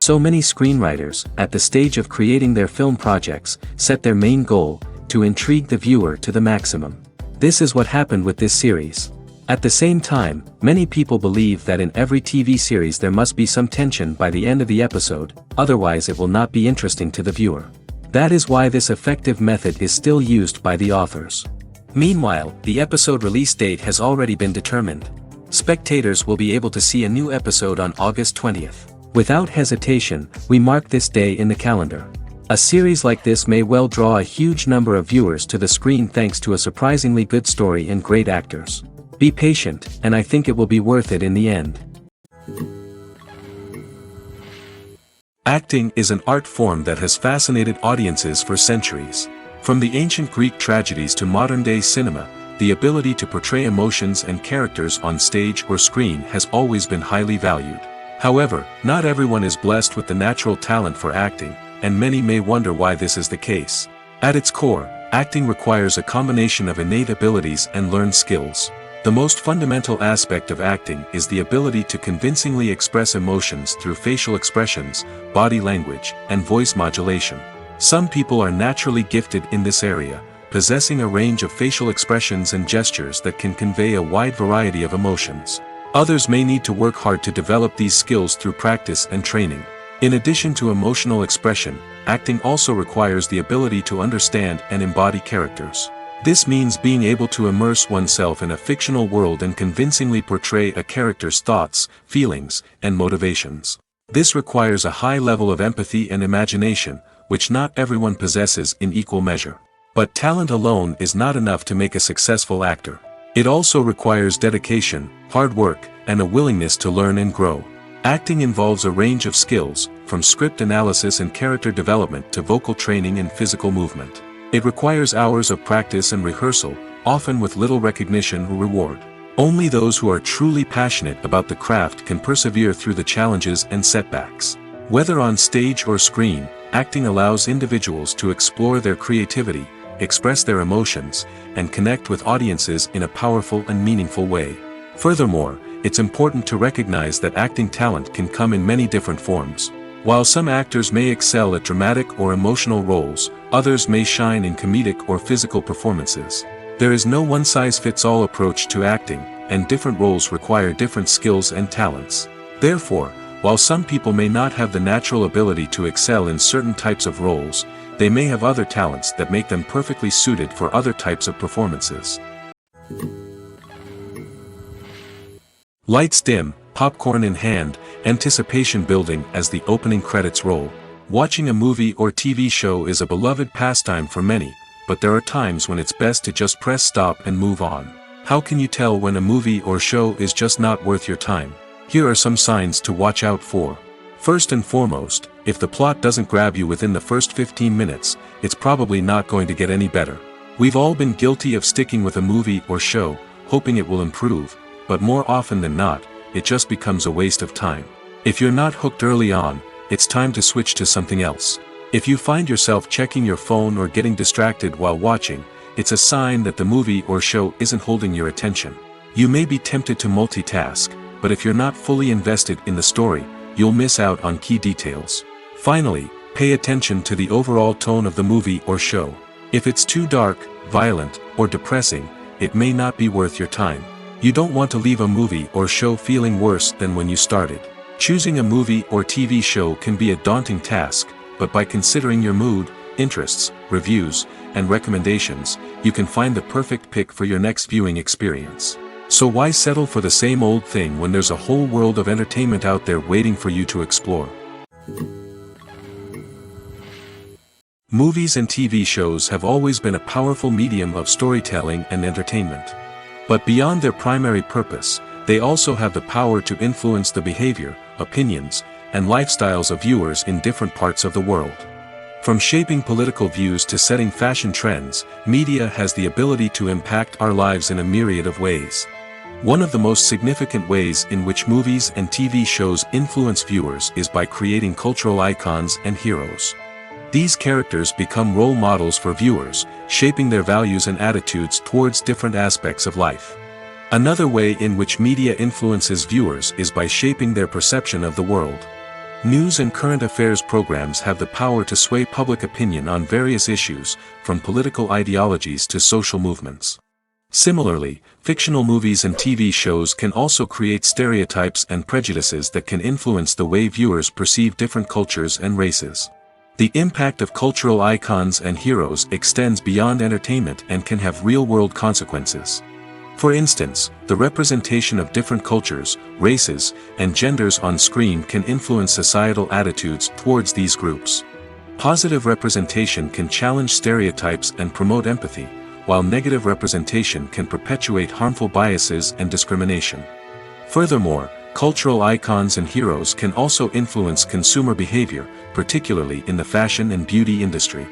So many screenwriters, at the stage of creating their film projects, set their main goal, to intrigue the viewer to the maximum. This is what happened with this series. At the same time, many people believe that in every TV series there must be some tension by the end of the episode, otherwise it will not be interesting to the viewer. That is why this effective method is still used by the authors. Meanwhile, the episode release date has already been determined. Spectators will be able to see a new episode on August 20th. Without hesitation, we mark this day in the calendar. A series like this may well draw a huge number of viewers to the screen thanks to a surprisingly good story and great actors. Be patient, and I think it will be worth it in the end. Acting is an art form that has fascinated audiences for centuries. From the ancient Greek tragedies to modern-day cinema, the ability to portray emotions and characters on stage or screen has always been highly valued. However, not everyone is blessed with the natural talent for acting, and many may wonder why this is the case. At its core, acting requires a combination of innate abilities and learned skills. The most fundamental aspect of acting is the ability to convincingly express emotions through facial expressions, body language, and voice modulation. Some people are naturally gifted in this area, possessing a range of facial expressions and gestures that can convey a wide variety of emotions. Others may need to work hard to develop these skills through practice and training. In addition to emotional expression, acting also requires the ability to understand and embody characters. This means being able to immerse oneself in a fictional world and convincingly portray a character's thoughts, feelings, and motivations. This requires a high level of empathy and imagination, which not everyone possesses in equal measure. But talent alone is not enough to make a successful actor. It also requires dedication, hard work, and a willingness to learn and grow. Acting involves a range of skills, from script analysis and character development to vocal training and physical movement. It requires hours of practice and rehearsal, often with little recognition or reward. Only those who are truly passionate about the craft can persevere through the challenges and setbacks. Whether on stage or screen, acting allows individuals to explore their creativity, express their emotions, and connect with audiences in a powerful and meaningful way. Furthermore, it's important to recognize that acting talent can come in many different forms. While some actors may excel at dramatic or emotional roles, others may shine in comedic or physical performances. There is no one-size-fits-all approach to acting, and different roles require different skills and talents. Therefore, while some people may not have the natural ability to excel in certain types of roles, they may have other talents that make them perfectly suited for other types of performances. Lights dim, popcorn in hand, anticipation building as the opening credits roll. Watching a movie or TV show is a beloved pastime for many, but there are times when it's best to just press stop and move on. How can you tell when a movie or show is just not worth your time? Here are some signs to watch out for. First and foremost, if the plot doesn't grab you within the first 15 minutes, it's probably not going to get any better. We've all been guilty of sticking with a movie or show, hoping it will improve, but more often than not, it just becomes a waste of time. If you're not hooked early on, it's time to switch to something else. If you find yourself checking your phone or getting distracted while watching, it's a sign that the movie or show isn't holding your attention. You may be tempted to multitask, but if you're not fully invested in the story, you'll miss out on key details. Finally, pay attention to the overall tone of the movie or show. If it's too dark, violent, or depressing, it may not be worth your time. You don't want to leave a movie or show feeling worse than when you started. Choosing a movie or TV show can be a daunting task, but by considering your mood, interests, reviews, and recommendations, you can find the perfect pick for your next viewing experience. So why settle for the same old thing when there's a whole world of entertainment out there waiting for you to explore? Movies and TV shows have always been a powerful medium of storytelling and entertainment. But beyond their primary purpose, they also have the power to influence the behavior, opinions, and lifestyles of viewers in different parts of the world. From shaping political views to setting fashion trends, media has the ability to impact our lives in a myriad of ways. One of the most significant ways in which movies and TV shows influence viewers is by creating cultural icons and heroes. These characters become role models for viewers, shaping their values and attitudes towards different aspects of life. Another way in which media influences viewers is by shaping their perception of the world. News and current affairs programs have the power to sway public opinion on various issues, from political ideologies to social movements. Similarly, fictional movies and TV shows can also create stereotypes and prejudices that can influence the way viewers perceive different cultures and races. The impact of cultural icons and heroes extends beyond entertainment and can have real-world consequences. For instance, the representation of different cultures, races, and genders on screen can influence societal attitudes towards these groups. Positive representation can challenge stereotypes and promote empathy, while negative representation can perpetuate harmful biases and discrimination. Furthermore, cultural icons and heroes can also influence consumer behavior, particularly in the fashion and beauty industry.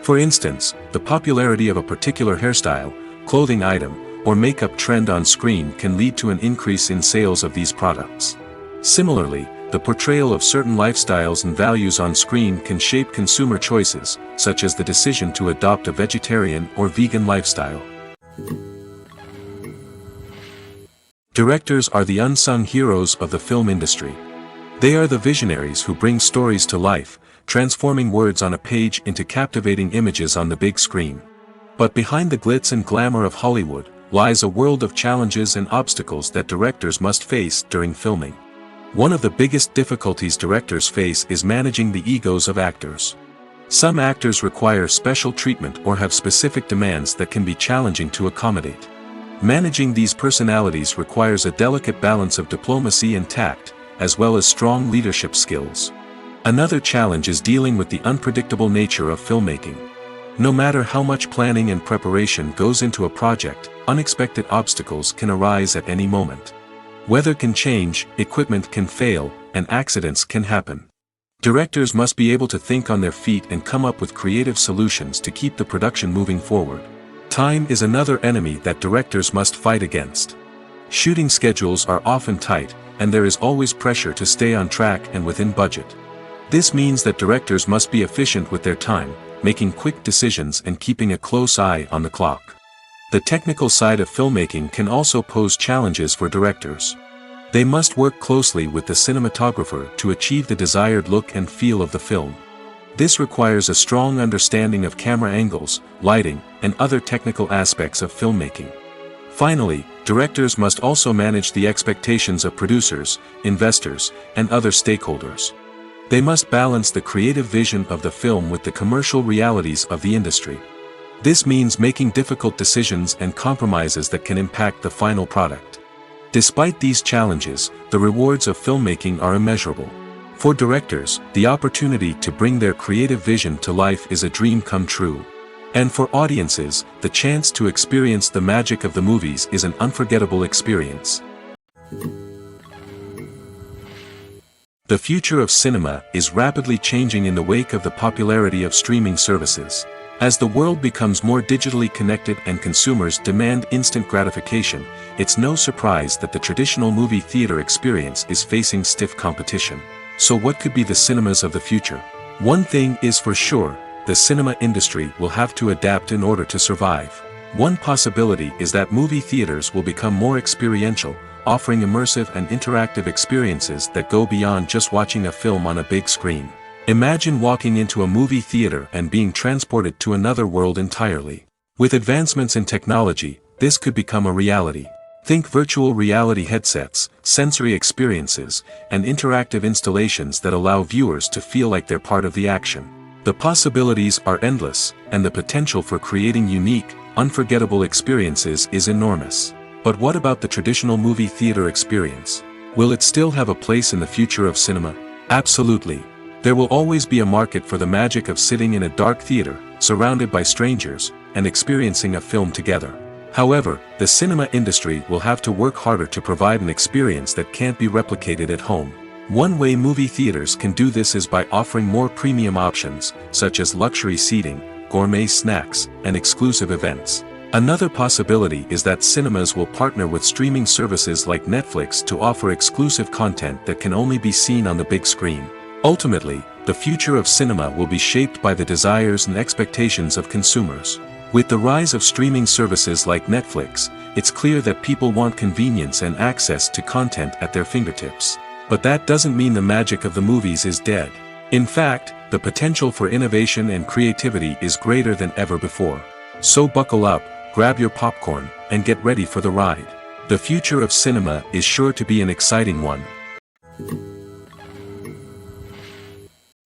For instance, the popularity of a particular hairstyle, clothing item, or makeup trend on screen can lead to an increase in sales of these products. Similarly, the portrayal of certain lifestyles and values on screen can shape consumer choices, such as the decision to adopt a vegetarian or vegan lifestyle. Directors are the unsung heroes of the film industry. They are the visionaries who bring stories to life, transforming words on a page into captivating images on the big screen. But behind the glitz and glamour of Hollywood lies a world of challenges and obstacles that directors must face during filming. One of the biggest difficulties directors face is managing the egos of actors. Some actors require special treatment or have specific demands that can be challenging to accommodate. Managing these personalities requires a delicate balance of diplomacy and tact, as well as strong leadership skills. Another challenge is dealing with the unpredictable nature of filmmaking. No matter how much planning and preparation goes into a project, unexpected obstacles can arise at any moment. Weather can change, equipment can fail, and accidents can happen. Directors must be able to think on their feet and come up with creative solutions to keep the production moving forward. Time is another enemy that directors must fight against. Shooting schedules are often tight, and there is always pressure to stay on track and within budget. This means that directors must be efficient with their time, making quick decisions and keeping a close eye on the clock. The technical side of filmmaking can also pose challenges for directors. They must work closely with the cinematographer to achieve the desired look and feel of the film. This requires a strong understanding of camera angles, lighting, and other technical aspects of filmmaking. Finally, directors must also manage the expectations of producers, investors, and other stakeholders. They must balance the creative vision of the film with the commercial realities of the industry. This means making difficult decisions and compromises that can impact the final product. Despite these challenges, the rewards of filmmaking are immeasurable. For directors, the opportunity to bring their creative vision to life is a dream come true. And for audiences, the chance to experience the magic of the movies is an unforgettable experience. The future of cinema is rapidly changing in the wake of the popularity of streaming services. As the world becomes more digitally connected and consumers demand instant gratification, it's no surprise that the traditional movie theater experience is facing stiff competition. So what could be the cinemas of the future? One thing is for sure, the cinema industry will have to adapt in order to survive. One possibility is that movie theaters will become more experiential, offering immersive and interactive experiences that go beyond just watching a film on a big screen. Imagine walking into a movie theater and being transported to another world entirely. With advancements in technology, this could become a reality. Think virtual reality headsets, sensory experiences, and interactive installations that allow viewers to feel like they're part of the action. The possibilities are endless, and the potential for creating unique, unforgettable experiences is enormous. But what about the traditional movie theater experience? Will it still have a place in the future of cinema? Absolutely. There will always be a market for the magic of sitting in a dark theater, surrounded by strangers, and experiencing a film together. However, the cinema industry will have to work harder to provide an experience that can't be replicated at home. One way movie theaters can do this is by offering more premium options, such as luxury seating, gourmet snacks, and exclusive events. Another possibility is that cinemas will partner with streaming services like Netflix to offer exclusive content that can only be seen on the big screen. Ultimately, the future of cinema will be shaped by the desires and expectations of consumers. With the rise of streaming services like Netflix, it's clear that people want convenience and access to content at their fingertips. But that doesn't mean the magic of the movies is dead. In fact, the potential for innovation and creativity is greater than ever before. So buckle up, grab your popcorn, and get ready for the ride. The future of cinema is sure to be an exciting one.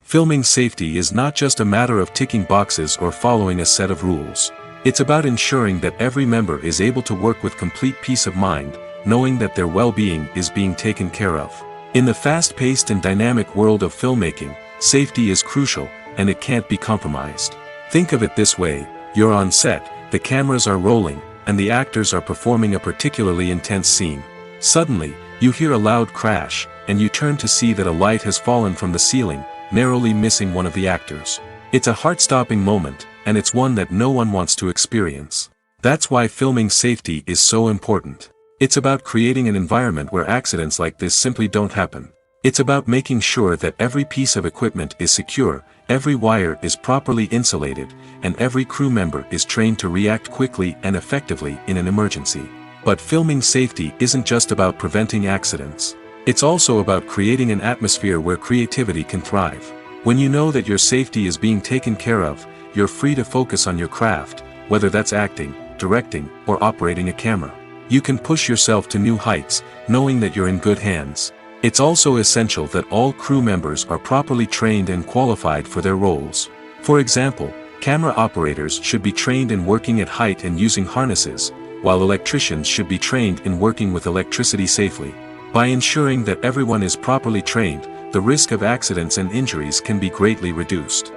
Filming safety is not just a matter of ticking boxes or following a set of rules. It's about ensuring that every member is able to work with complete peace of mind, knowing that their well-being is being taken care of. In the fast-paced and dynamic world of filmmaking, safety is crucial, and it can't be compromised. Think of it this way: you're on set, the cameras are rolling, and the actors are performing a particularly intense scene. Suddenly, you hear a loud crash, and you turn to see that a light has fallen from the ceiling, narrowly missing one of the actors. It's a heart-stopping moment, and it's one that no one wants to experience. That's why filming safety is so important. It's about creating an environment where accidents like this simply don't happen. It's about making sure that every piece of equipment is secure, every wire is properly insulated, and every crew member is trained to react quickly and effectively in an emergency. But filming safety isn't just about preventing accidents. It's also about creating an atmosphere where creativity can thrive. When you know that your safety is being taken care of, you're free to focus on your craft, whether that's acting, directing, or operating a camera. You can push yourself to new heights, knowing that you're in good hands. It's also essential that all crew members are properly trained and qualified for their roles. For example, camera operators should be trained in working at height and using harnesses, while electricians should be trained in working with electricity safely. By ensuring that everyone is properly trained, the risk of accidents and injuries can be greatly reduced.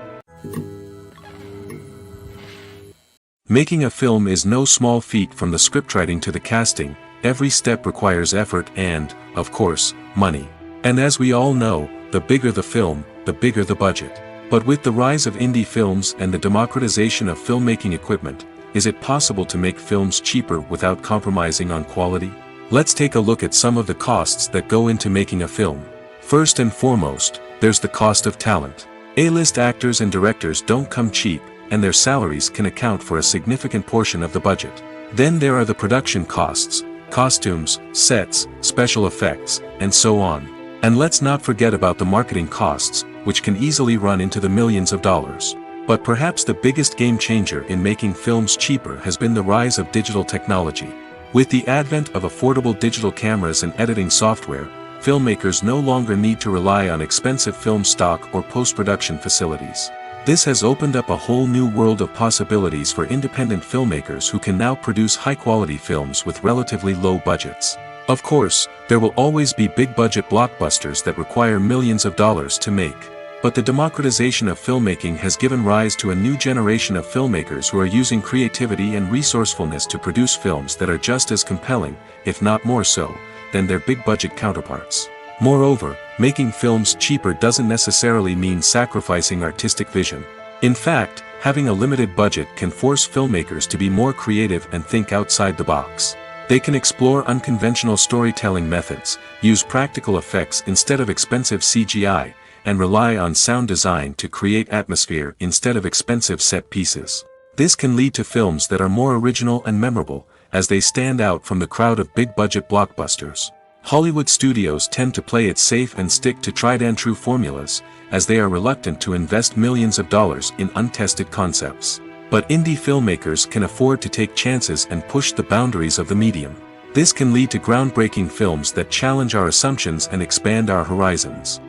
Making a film is no small feat. From the scriptwriting to the casting, every step requires effort and, of course, money. And as we all know, the bigger the film, the bigger the budget. But with the rise of indie films and the democratization of filmmaking equipment, is it possible to make films cheaper without compromising on quality? Let's take a look at some of the costs that go into making a film. First and foremost, there's the cost of talent. A-list actors and directors don't come cheap, and their salaries can account for a significant portion of the budget. Then there are the production costs, costumes, sets, special effects, and so on. And let's not forget about the marketing costs, which can easily run into the millions of dollars. But perhaps the biggest game changer in making films cheaper has been the rise of digital technology. With the advent of affordable digital cameras and editing software, filmmakers no longer need to rely on expensive film stock or post-production facilities. This has opened up a whole new world of possibilities for independent filmmakers who can now produce high-quality films with relatively low budgets. Of course, there will always be big-budget blockbusters that require millions of dollars to make. But the democratization of filmmaking has given rise to a new generation of filmmakers who are using creativity and resourcefulness to produce films that are just as compelling, if not more so, than their big-budget counterparts. Moreover, making films cheaper doesn't necessarily mean sacrificing artistic vision. In fact, having a limited budget can force filmmakers to be more creative and think outside the box. They can explore unconventional storytelling methods, use practical effects instead of expensive CGI, and rely on sound design to create atmosphere instead of expensive set pieces. This can lead to films that are more original and memorable, as they stand out from the crowd of big-budget blockbusters. Hollywood studios tend to play it safe and stick to tried-and-true formulas, as they are reluctant to invest millions of dollars in untested concepts. But indie filmmakers can afford to take chances and push the boundaries of the medium. This can lead to groundbreaking films that challenge our assumptions and expand our horizons.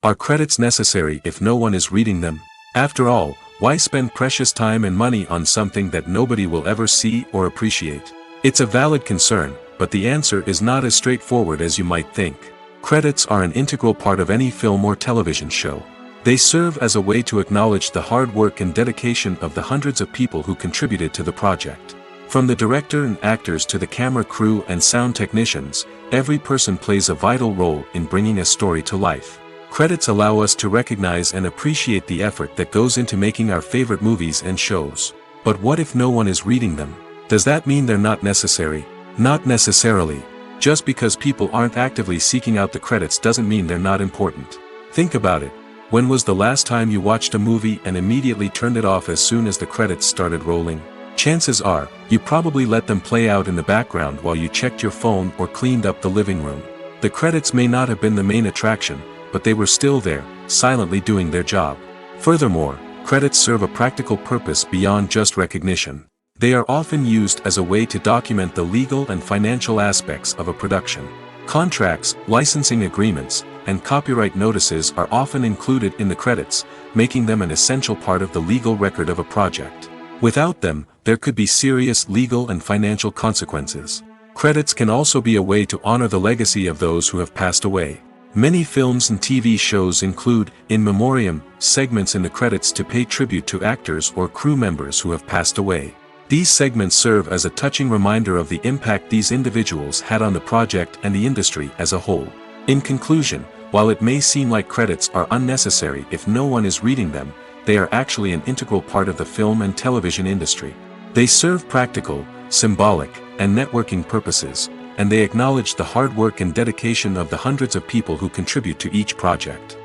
Are credits necessary if no one is reading them? After all, why spend precious time and money on something that nobody will ever see or appreciate? It's a valid concern, but the answer is not as straightforward as you might think. Credits are an integral part of any film or television show. They serve as a way to acknowledge the hard work and dedication of the hundreds of people who contributed to the project. From the director and actors to the camera crew and sound technicians, every person plays a vital role in bringing a story to life. Credits allow us to recognize and appreciate the effort that goes into making our favorite movies and shows. But what if no one is reading them? Does that mean they're not necessary? Not necessarily. Just because people aren't actively seeking out the credits doesn't mean they're not important. Think about it. When was the last time you watched a movie and immediately turned it off as soon as the credits started rolling? Chances are, you probably let them play out in the background while you checked your phone or cleaned up the living room. The credits may not have been the main attraction, but they were still there, silently doing their job. Furthermore, credits serve a practical purpose beyond just recognition. They are often used as a way to document the legal and financial aspects of a production. Contracts, licensing agreements, and copyright notices are often included in the credits, making them an essential part of the legal record of a project. Without them, there could be serious legal and financial consequences. Credits can also be a way to honor the legacy of those who have passed away. Many films and TV shows include, in memoriam, segments in the credits to pay tribute to actors or crew members who have passed away. These segments serve as a touching reminder of the impact these individuals had on the project and the industry as a whole. In conclusion, while it may seem like credits are unnecessary if no one is reading them, they are actually an integral part of the film and television industry. They serve practical, symbolic, and networking purposes, and they acknowledge the hard work and dedication of the hundreds of people who contribute to each project.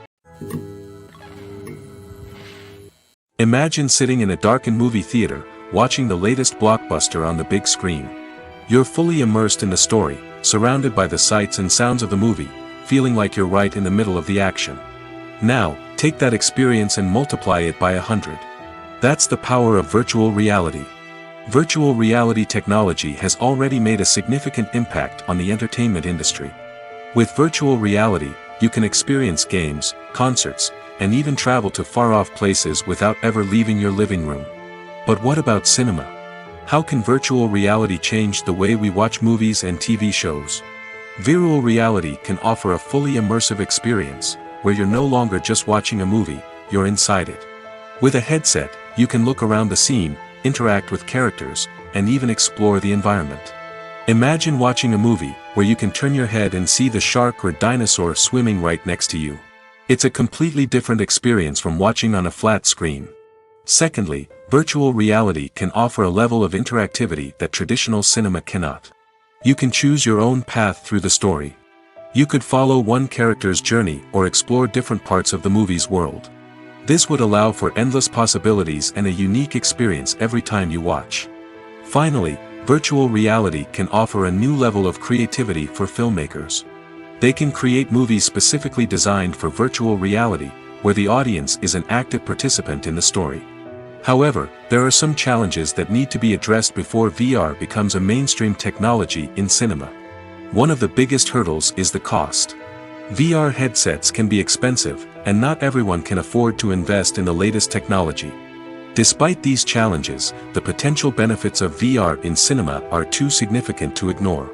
Imagine sitting in a darkened movie theater, watching the latest blockbuster on the big screen. You're fully immersed in the story, surrounded by the sights and sounds of the movie, feeling like you're right in the middle of the action. Now, take that experience and multiply it by 100. That's the power of virtual reality. Virtual reality technology has already made a significant impact on the entertainment industry. With virtual reality, you can experience games, concerts, and even travel to far-off places without ever leaving your living room. But what about cinema? How can virtual reality change the way we watch movies and TV shows? Virtual reality can offer a fully immersive experience, where you're no longer just watching a movie, you're inside it. With a headset, you can look around the scene, interact with characters, and even explore the environment. Imagine watching a movie where you can turn your head and see the shark or dinosaur swimming right next to you. It's a completely different experience from watching on a flat screen. Secondly, virtual reality can offer a level of interactivity that traditional cinema cannot. You can choose your own path through the story. You could follow one character's journey or explore different parts of the movie's world. This would allow for endless possibilities and a unique experience every time you watch. Finally, virtual reality can offer a new level of creativity for filmmakers. They can create movies specifically designed for virtual reality, where the audience is an active participant in the story. However, there are some challenges that need to be addressed before VR becomes a mainstream technology in cinema. One of the biggest hurdles is the cost. VR headsets can be expensive, and not everyone can afford to invest in the latest technology. Despite these challenges, the potential benefits of VR in cinema are too significant to ignore.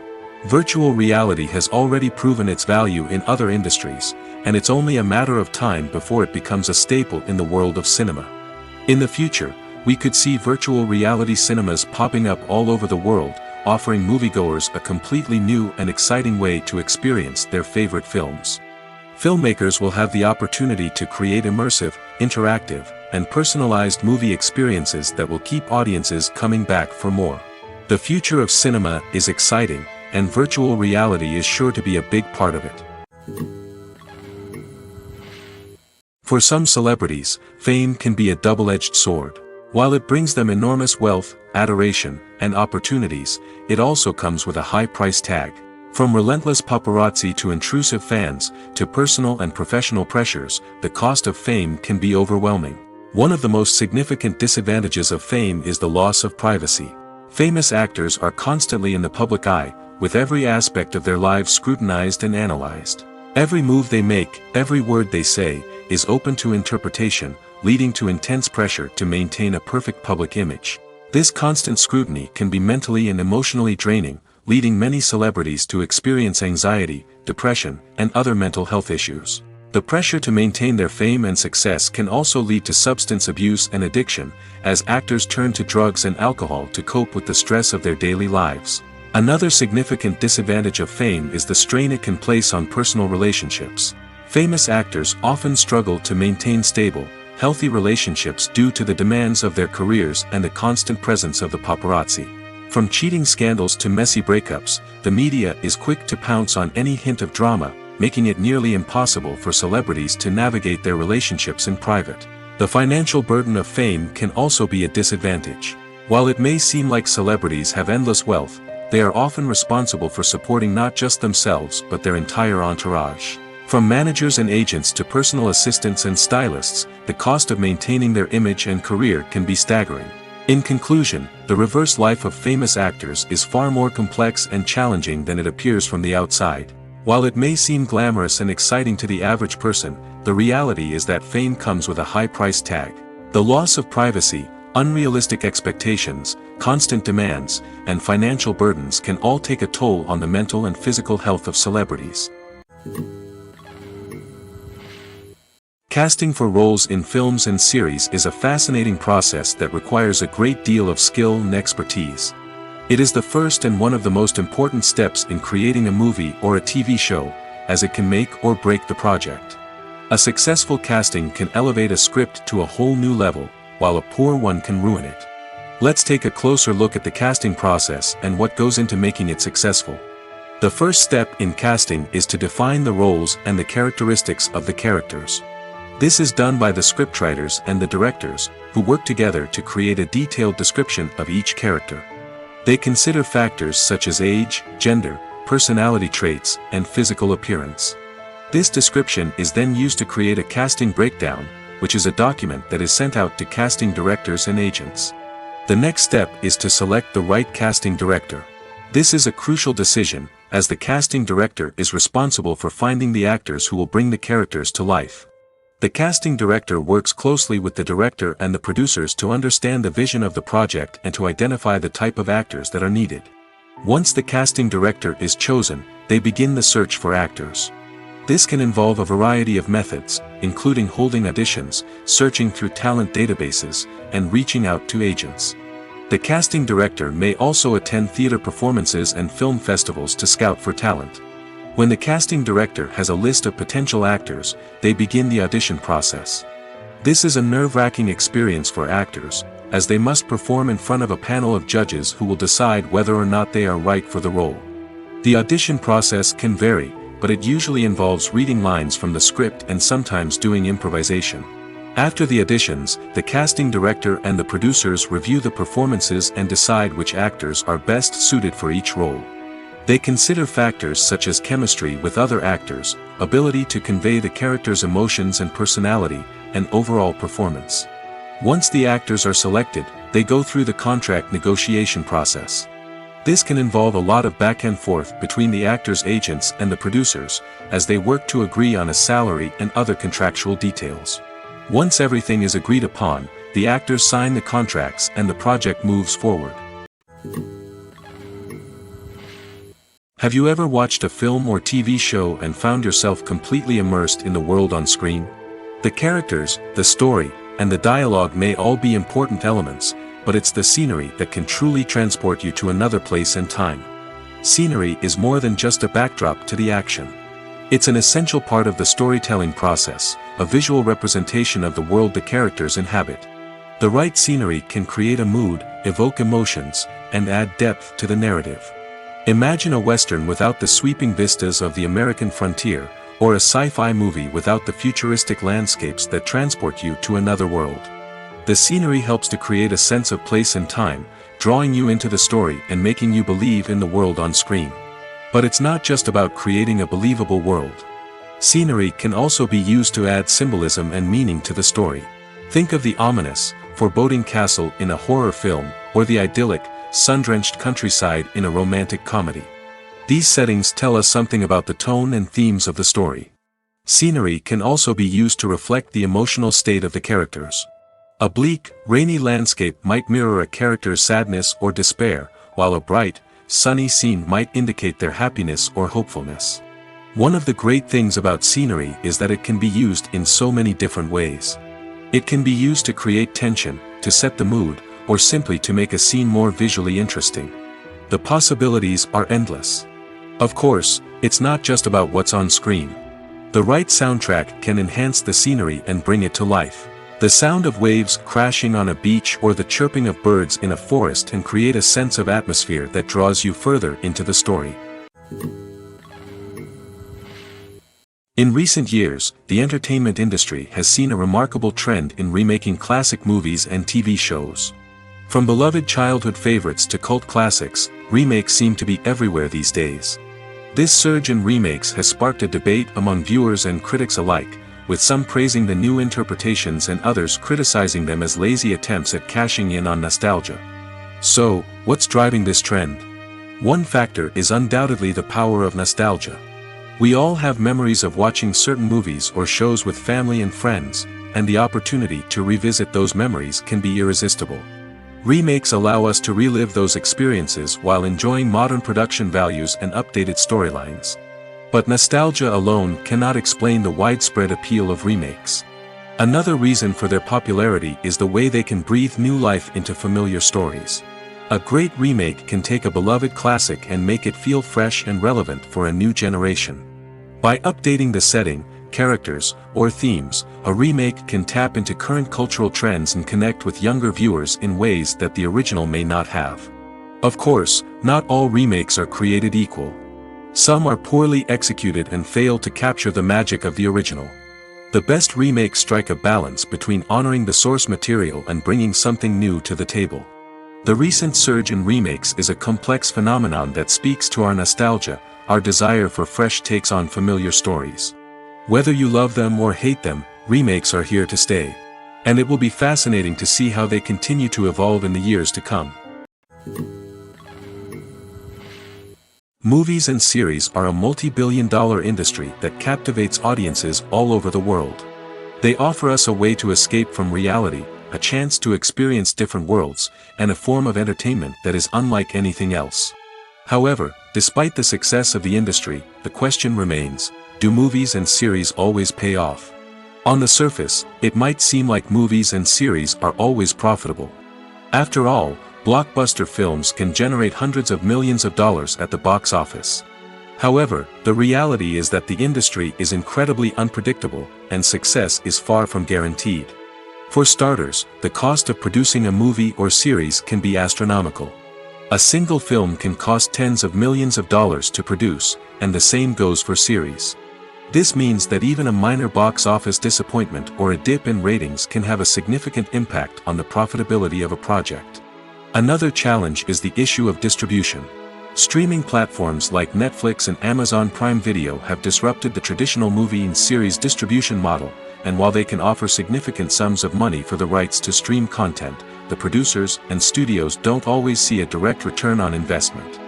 Virtual reality has already proven its value in other industries, and it's only a matter of time before it becomes a staple in the world of cinema. In the future, we could see virtual reality cinemas popping up all over the world, offering moviegoers a completely new and exciting way to experience their favorite films. Filmmakers will have the opportunity to create immersive, interactive, and personalized movie experiences that will keep audiences coming back for more. The future of cinema is exciting, and virtual reality is sure to be a big part of it. For some celebrities, fame can be a double-edged sword. While it brings them enormous wealth, adoration, and opportunities, it also comes with a high price tag. From relentless paparazzi to intrusive fans, to personal and professional pressures, the cost of fame can be overwhelming. One of the most significant disadvantages of fame is the loss of privacy. Famous actors are constantly in the public eye, with every aspect of their lives scrutinized and analyzed. Every move they make, every word they say, is open to interpretation, leading to intense pressure to maintain a perfect public image. This constant scrutiny can be mentally and emotionally draining, leading many celebrities to experience anxiety, depression, and other mental health issues. The pressure to maintain their fame and success can also lead to substance abuse and addiction, as actors turn to drugs and alcohol to cope with the stress of their daily lives. Another significant disadvantage of fame is the strain it can place on personal relationships. Famous actors often struggle to maintain stable, healthy relationships due to the demands of their careers and the constant presence of the paparazzi. From cheating scandals to messy breakups, the media is quick to pounce on any hint of drama, making it nearly impossible for celebrities to navigate their relationships in private. The financial burden of fame can also be a disadvantage. While it may seem like celebrities have endless wealth, they are often responsible for supporting not just themselves but their entire entourage. From managers and agents to personal assistants and stylists, the cost of maintaining their image and career can be staggering. In conclusion, the reverse life of famous actors is far more complex and challenging than it appears from the outside. While it may seem glamorous and exciting to the average person, the reality is that fame comes with a high price tag. The loss of privacy, unrealistic expectations, constant demands, and financial burdens can all take a toll on the mental and physical health of celebrities. Casting for roles in films and series is a fascinating process that requires a great deal of skill and expertise. It is the first and one of the most important steps in creating a movie or a TV show, as it can make or break the project. A successful casting can elevate a script to a whole new level, while a poor one can ruin it. Let's take a closer look at the casting process and what goes into making it successful. The first step in casting is to define the roles and the characteristics of the characters. This is done by the scriptwriters and the directors, who work together to create a detailed description of each character. They consider factors such as age, gender, personality traits, and physical appearance. This description is then used to create a casting breakdown, which is a document that is sent out to casting directors and agents. The next step is to select the right casting director. This is a crucial decision, as the casting director is responsible for finding the actors who will bring the characters to life. The casting director works closely with the director and the producers to understand the vision of the project and to identify the type of actors that are needed. Once the casting director is chosen, they begin the search for actors. This can involve a variety of methods, including holding auditions, searching through talent databases, and reaching out to agents. The casting director may also attend theater performances and film festivals to scout for talent. When the casting director has a list of potential actors, they begin the audition process. This is a nerve-wracking experience for actors, as they must perform in front of a panel of judges who will decide whether or not they are right for the role. The audition process can vary, but it usually involves reading lines from the script and sometimes doing improvisation. After the auditions, the casting director and the producers review the performances and decide which actors are best suited for each role. They consider factors such as chemistry with other actors, ability to convey the character's emotions and personality, and overall performance. Once the actors are selected, they go through the contract negotiation process. This can involve a lot of back and forth between the actors' agents and the producers, as they work to agree on a salary and other contractual details. Once everything is agreed upon, the actors sign the contracts and the project moves forward. Have you ever watched a film or TV show and found yourself completely immersed in the world on screen? The characters, the story, and the dialogue may all be important elements, but it's the scenery that can truly transport you to another place and time. Scenery is more than just a backdrop to the action. It's an essential part of the storytelling process, a visual representation of the world the characters inhabit. The right scenery can create a mood, evoke emotions, and add depth to the narrative. Imagine a Western without the sweeping vistas of the American frontier, or a sci-fi movie without the futuristic landscapes that transport you to another world. The scenery helps to create a sense of place and time, drawing you into the story and making you believe in the world on screen. But it's not just about creating a believable world. Scenery can also be used to add symbolism and meaning to the story. Think of the ominous, foreboding castle in a horror film, or the idyllic, sun-drenched countryside in a romantic comedy. These settings tell us something about the tone and themes of the story. Scenery can also be used to reflect the emotional state of the characters. A bleak, rainy landscape might mirror a character's sadness or despair, while a bright, sunny scene might indicate their happiness or hopefulness. One of the great things about scenery is that it can be used in so many different ways. It can be used to create tension, to set the mood, or simply to make a scene more visually interesting. The possibilities are endless. Of course, it's not just about what's on screen. The right soundtrack can enhance the scenery and bring it to life. The sound of waves crashing on a beach or the chirping of birds in a forest can create a sense of atmosphere that draws you further into the story. In recent years, the entertainment industry has seen a remarkable trend in remaking classic movies and TV shows. From beloved childhood favorites to cult classics, remakes seem to be everywhere these days. This surge in remakes has sparked a debate among viewers and critics alike, with some praising the new interpretations and others criticizing them as lazy attempts at cashing in on nostalgia. So, what's driving this trend? One factor is undoubtedly the power of nostalgia. We all have memories of watching certain movies or shows with family and friends, and the opportunity to revisit those memories can be irresistible. Remakes allow us to relive those experiences while enjoying modern production values and updated storylines. But nostalgia alone cannot explain the widespread appeal of remakes. Another reason for their popularity is the way they can breathe new life into familiar stories. A great remake can take a beloved classic and make it feel fresh and relevant for a new generation. By updating the setting, characters, or themes, a remake can tap into current cultural trends and connect with younger viewers in ways that the original may not have. Of course, not all remakes are created equal. Some are poorly executed and fail to capture the magic of the original. The best remakes strike a balance between honoring the source material and bringing something new to the table. The recent surge in remakes is a complex phenomenon that speaks to our nostalgia, our desire for fresh takes on familiar stories. Whether you love them or hate them, remakes are here to stay. And it will be fascinating to see how they continue to evolve in the years to come. Movies and series are a multi-billion-dollar industry that captivates audiences all over the world. They offer us a way to escape from reality, a chance to experience different worlds, and a form of entertainment that is unlike anything else. However, despite the success of the industry, the question remains, do movies and series always pay off? On the surface, it might seem like movies and series are always profitable. After all, blockbuster films can generate hundreds of millions of dollars at the box office. However, the reality is that the industry is incredibly unpredictable, and success is far from guaranteed. For starters, the cost of producing a movie or series can be astronomical. A single film can cost tens of millions of dollars to produce, and the same goes for series. This means that even a minor box office disappointment or a dip in ratings can have a significant impact on the profitability of a project. Another challenge is the issue of distribution. Streaming platforms like Netflix and Amazon Prime Video have disrupted the traditional movie and series distribution model, and while they can offer significant sums of money for the rights to stream content, the producers and studios don't always see a direct return on investment.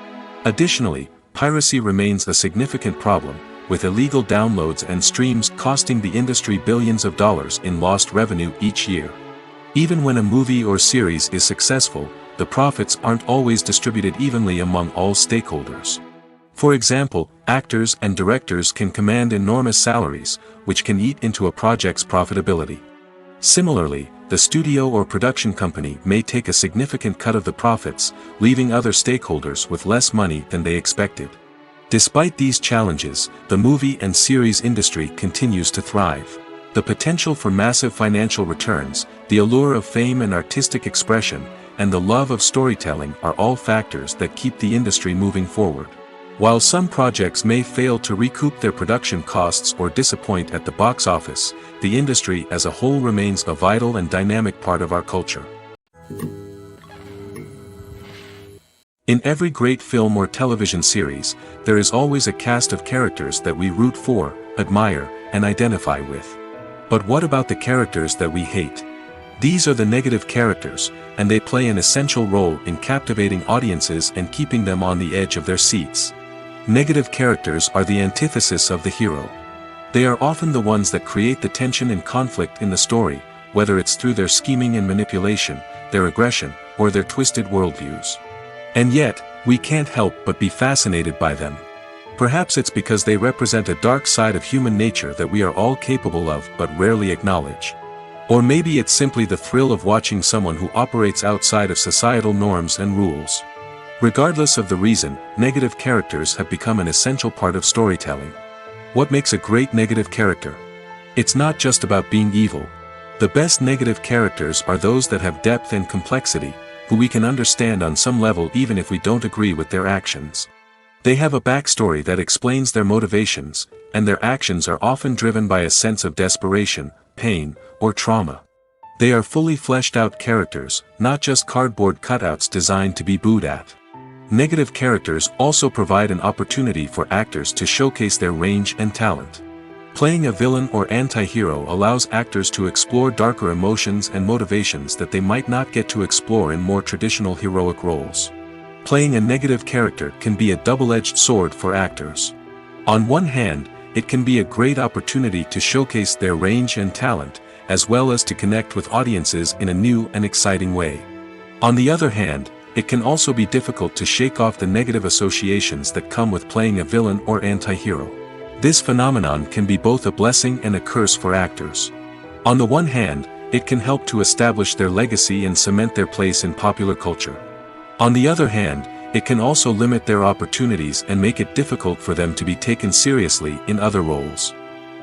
Additionally, piracy remains a significant problem, with illegal downloads and streams costing the industry billions of dollars in lost revenue each year. Even when a movie or series is successful, the profits aren't always distributed evenly among all stakeholders. For example, actors and directors can command enormous salaries, which can eat into a project's profitability. Similarly, the studio or production company may take a significant cut of the profits, leaving other stakeholders with less money than they expected. Despite these challenges, the movie and series industry continues to thrive. The potential for massive financial returns, the allure of fame and artistic expression, and the love of storytelling are all factors that keep the industry moving forward. While some projects may fail to recoup their production costs or disappoint at the box office, the industry as a whole remains a vital and dynamic part of our culture. In every great film or television series, there is always a cast of characters that we root for, admire, and identify with. But what about the characters that we hate? These are the negative characters, and they play an essential role in captivating audiences and keeping them on the edge of their seats. Negative characters are the antithesis of the hero. They are often the ones that create the tension and conflict in the story, whether it's through their scheming and manipulation, their aggression, or their twisted worldviews. And yet, we can't help but be fascinated by them. Perhaps it's because they represent a dark side of human nature that we are all capable of but rarely acknowledge. Or maybe it's simply the thrill of watching someone who operates outside of societal norms and rules. Regardless of the reason, negative characters have become an essential part of storytelling. What makes a great negative character? It's not just about being evil. The best negative characters are those that have depth and complexity, who we can understand on some level even if we don't agree with their actions. They have a backstory that explains their motivations, and their actions are often driven by a sense of desperation, pain, or trauma. They are fully fleshed out characters, not just cardboard cutouts designed to be booed at. Negative characters also provide an opportunity for actors to showcase their range and talent. Playing a villain or anti-hero allows actors to explore darker emotions and motivations that they might not get to explore in more traditional heroic roles. Playing a negative character can be a double-edged sword for actors. On one hand, it can be a great opportunity to showcase their range and talent, as well as to connect with audiences in a new and exciting way. On the other hand, it can also be difficult to shake off the negative associations that come with playing a villain or anti-hero. This phenomenon can be both a blessing and a curse for actors. On the one hand, it can help to establish their legacy and cement their place in popular culture. On the other hand, it can also limit their opportunities and make it difficult for them to be taken seriously in other roles.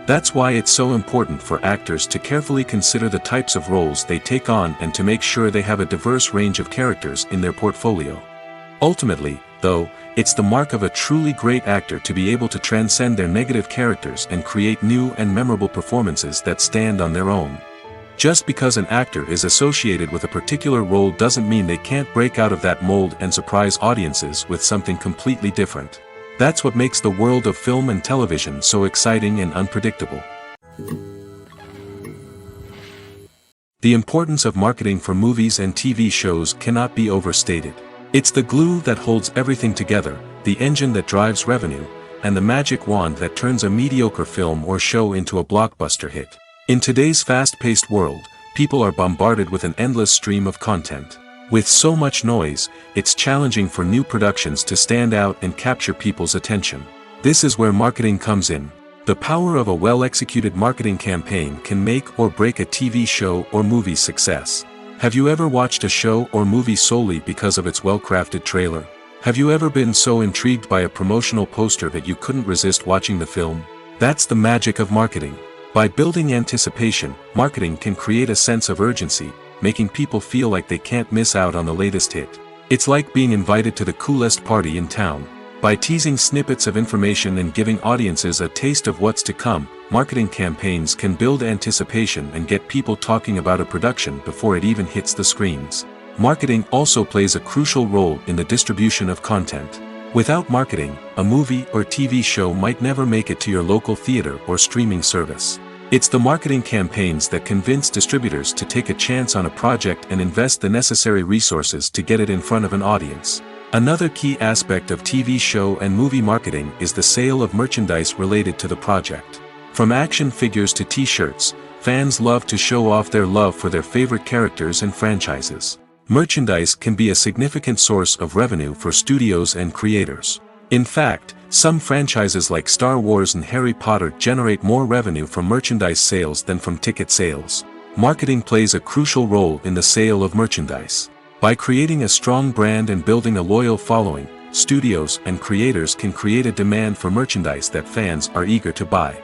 That's why it's so important for actors to carefully consider the types of roles they take on and to make sure they have a diverse range of characters in their portfolio. Ultimately, though, it's the mark of a truly great actor to be able to transcend their negative characters and create new and memorable performances that stand on their own. Just because an actor is associated with a particular role doesn't mean they can't break out of that mold and surprise audiences with something completely different. That's what makes the world of film and television so exciting and unpredictable. The importance of marketing for movies and TV shows cannot be overstated. It's the glue that holds everything together, the engine that drives revenue, and the magic wand that turns a mediocre film or show into a blockbuster hit. In today's fast-paced world, people are bombarded with an endless stream of content. With so much noise, it's challenging for new productions to stand out and capture people's attention. This is where marketing comes in. The power of a well-executed marketing campaign can make or break a TV show or movie's success. Have you ever watched a show or movie solely because of its well-crafted trailer? Have you ever been so intrigued by a promotional poster that you couldn't resist watching the film? That's the magic of marketing. By building anticipation, marketing can create a sense of urgency, making people feel like they can't miss out on the latest hit. It's like being invited to the coolest party in town. By teasing snippets of information and giving audiences a taste of what's to come, marketing campaigns can build anticipation and get people talking about a production before it even hits the screens. Marketing also plays a crucial role in the distribution of content. Without marketing, a movie or TV show might never make it to your local theater or streaming service. It's the marketing campaigns that convince distributors to take a chance on a project and invest the necessary resources to get it in front of an audience. Another key aspect of TV show and movie marketing is the sale of merchandise related to the project. From action figures to t-shirts, fans love to show off their love for their favorite characters and franchises. Merchandise can be a significant source of revenue for studios and creators. In fact, some franchises like Star Wars and Harry Potter generate more revenue from merchandise sales than from ticket sales. Marketing plays a crucial role in the sale of merchandise. By creating a strong brand and building a loyal following, studios and creators can create a demand for merchandise that fans are eager to buy.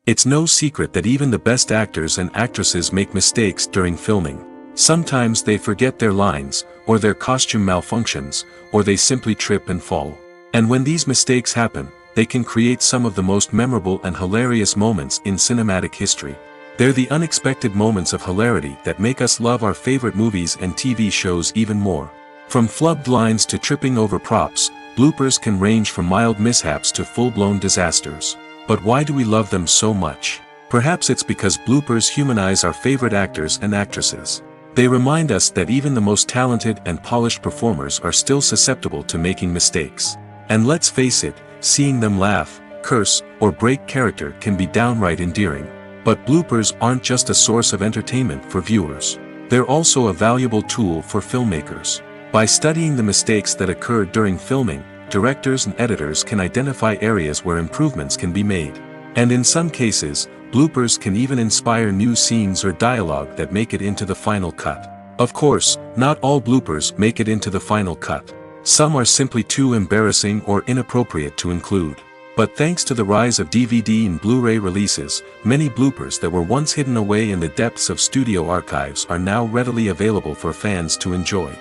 It's no secret that even the best actors and actresses make mistakes during filming. Sometimes they forget their lines, or their costume malfunctions, or they simply trip and fall. And when these mistakes happen, they can create some of the most memorable and hilarious moments in cinematic history. They're the unexpected moments of hilarity that make us love our favorite movies and TV shows even more. From flubbed lines to tripping over props, bloopers can range from mild mishaps to full-blown disasters. But why do we love them so much? Perhaps it's because bloopers humanize our favorite actors and actresses. They remind us that even the most talented and polished performers are still susceptible to making mistakes. And let's face it, seeing them laugh, curse, or break character can be downright endearing. But bloopers aren't just a source of entertainment for viewers. They're also a valuable tool for filmmakers. By studying the mistakes that occur during filming, directors and editors can identify areas where improvements can be made. And in some cases, bloopers can even inspire new scenes or dialogue that make it into the final cut. Of course, not all bloopers make it into the final cut. Some are simply too embarrassing or inappropriate to include. But thanks to the rise of DVD and Blu-ray releases, many bloopers that were once hidden away in the depths of studio archives are now readily available for fans to enjoy.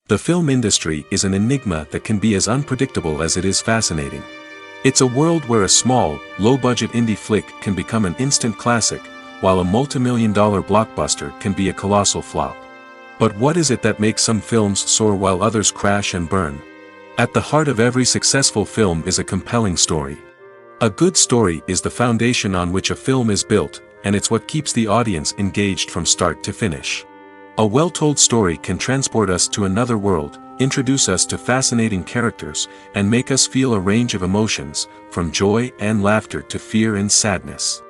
The film industry is an enigma that can be as unpredictable as it is fascinating. It's a world where a small, low-budget indie flick can become an instant classic, while a multi-million-dollar blockbuster can be a colossal flop. But what is it that makes some films soar while others crash and burn? At the heart of every successful film is a compelling story. A good story is the foundation on which a film is built, and it's what keeps the audience engaged from start to finish. A well-told story can transport us to another world, introduce us to fascinating characters, and make us feel a range of emotions, from joy and laughter to fear and sadness.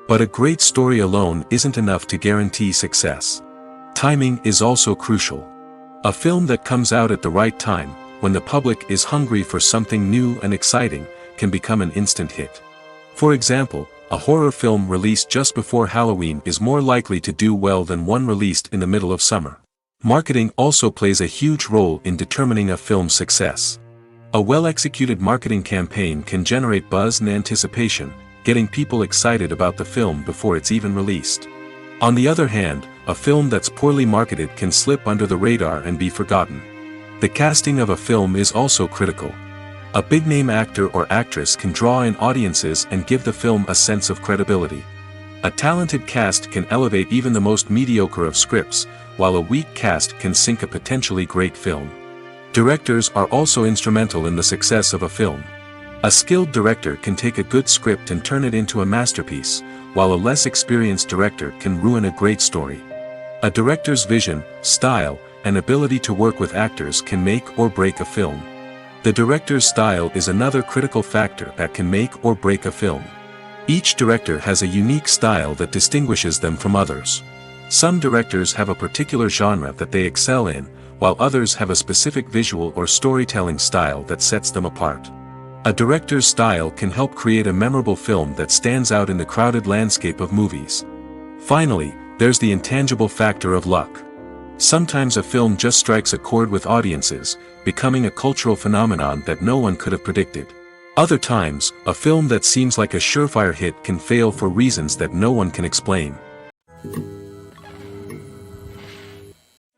But a great story alone isn't enough to guarantee success. Timing is also crucial. A film that comes out at the right time, when the public is hungry for something new and exciting, can become an instant hit. For example, a horror film released just before Halloween is more likely to do well than one released in the middle of summer. Marketing also plays a huge role in determining a film's success. A well-executed marketing campaign can generate buzz and anticipation, getting people excited about the film before it's even released. On the other hand, a film that's poorly marketed can slip under the radar and be forgotten. The casting of a film is also critical. A big-name actor or actress can draw in audiences and give the film a sense of credibility. A talented cast can elevate even the most mediocre of scripts, while a weak cast can sink a potentially great film. Directors are also instrumental in the success of a film. A skilled director can take a good script and turn it into a masterpiece, while a less experienced director can ruin a great story. A director's vision, style, and ability to work with actors can make or break a film. The director's style is another critical factor that can make or break a film. Each director has a unique style that distinguishes them from others. Some directors have a particular genre that they excel in, while others have a specific visual or storytelling style that sets them apart. A director's style can help create a memorable film that stands out in the crowded landscape of movies. Finally, there's the intangible factor of luck. Sometimes a film just strikes a chord with audiences, becoming a cultural phenomenon that no one could have predicted. Other times, a film that seems like a surefire hit can fail for reasons that no one can explain.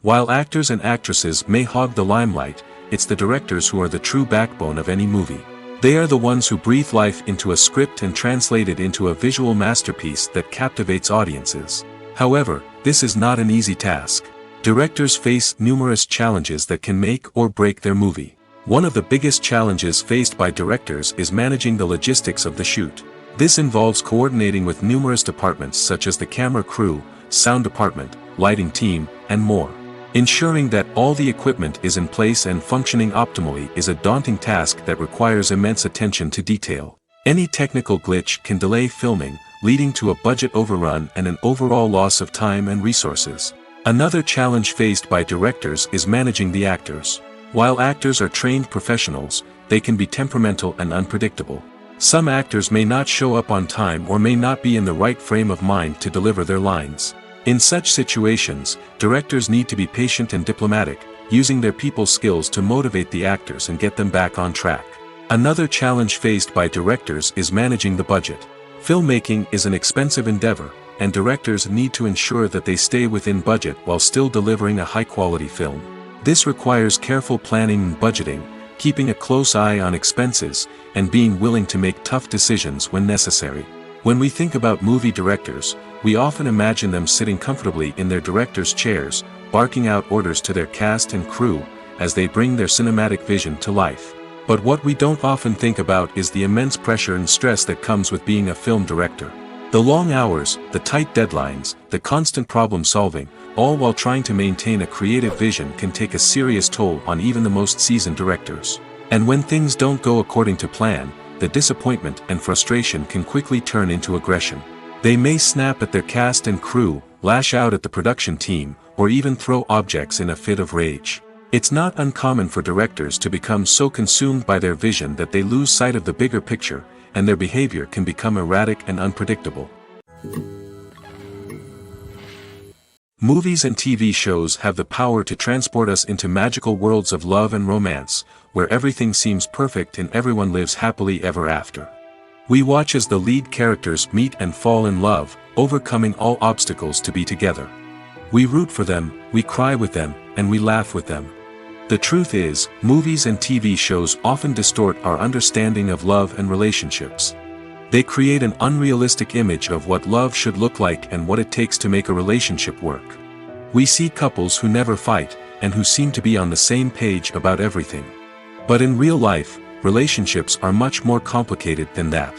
While actors and actresses may hog the limelight, it's the directors who are the true backbone of any movie. They are the ones who breathe life into a script and translate it into a visual masterpiece that captivates audiences. However, this is not an easy task. Directors face numerous challenges that can make or break their movie. One of the biggest challenges faced by directors is managing the logistics of the shoot. This involves coordinating with numerous departments such as the camera crew, sound department, lighting team, and more. Ensuring that all the equipment is in place and functioning optimally is a daunting task that requires immense attention to detail. Any technical glitch can delay filming, leading to a budget overrun and an overall loss of time and resources. Another challenge faced by directors is managing the actors. While actors are trained professionals, they can be temperamental and unpredictable. Some actors may not show up on time or may not be in the right frame of mind to deliver their lines. In such situations, directors need to be patient and diplomatic, using their people skills to motivate the actors and get them back on track. Another challenge faced by directors is managing the budget. Filmmaking is an expensive endeavor, and directors need to ensure that they stay within budget while still delivering a high-quality film. This requires careful planning and budgeting, keeping a close eye on expenses, and being willing to make tough decisions when necessary. When we think about movie directors, we often imagine them sitting comfortably in their director's chairs, barking out orders to their cast and crew, as they bring their cinematic vision to life. But what we don't often think about is the immense pressure and stress that comes with being a film director. The long hours, the tight deadlines, the constant problem solving, all while trying to maintain a creative vision can take a serious toll on even the most seasoned directors. And when things don't go according to plan, the disappointment and frustration can quickly turn into aggression. They may snap at their cast and crew, lash out at the production team, or even throw objects in a fit of rage. It's not uncommon for directors to become so consumed by their vision that they lose sight of the bigger picture, and their behavior can become erratic and unpredictable. Movies and TV shows have the power to transport us into magical worlds of love and romance, where everything seems perfect and everyone lives happily ever after. We watch as the lead characters meet and fall in love, overcoming all obstacles to be together. We root for them, we cry with them, and we laugh with them. The truth is, movies and TV shows often distort our understanding of love and relationships. They create an unrealistic image of what love should look like and what it takes to make a relationship work. We see couples who never fight, and who seem to be on the same page about everything. But in real life, relationships are much more complicated than that.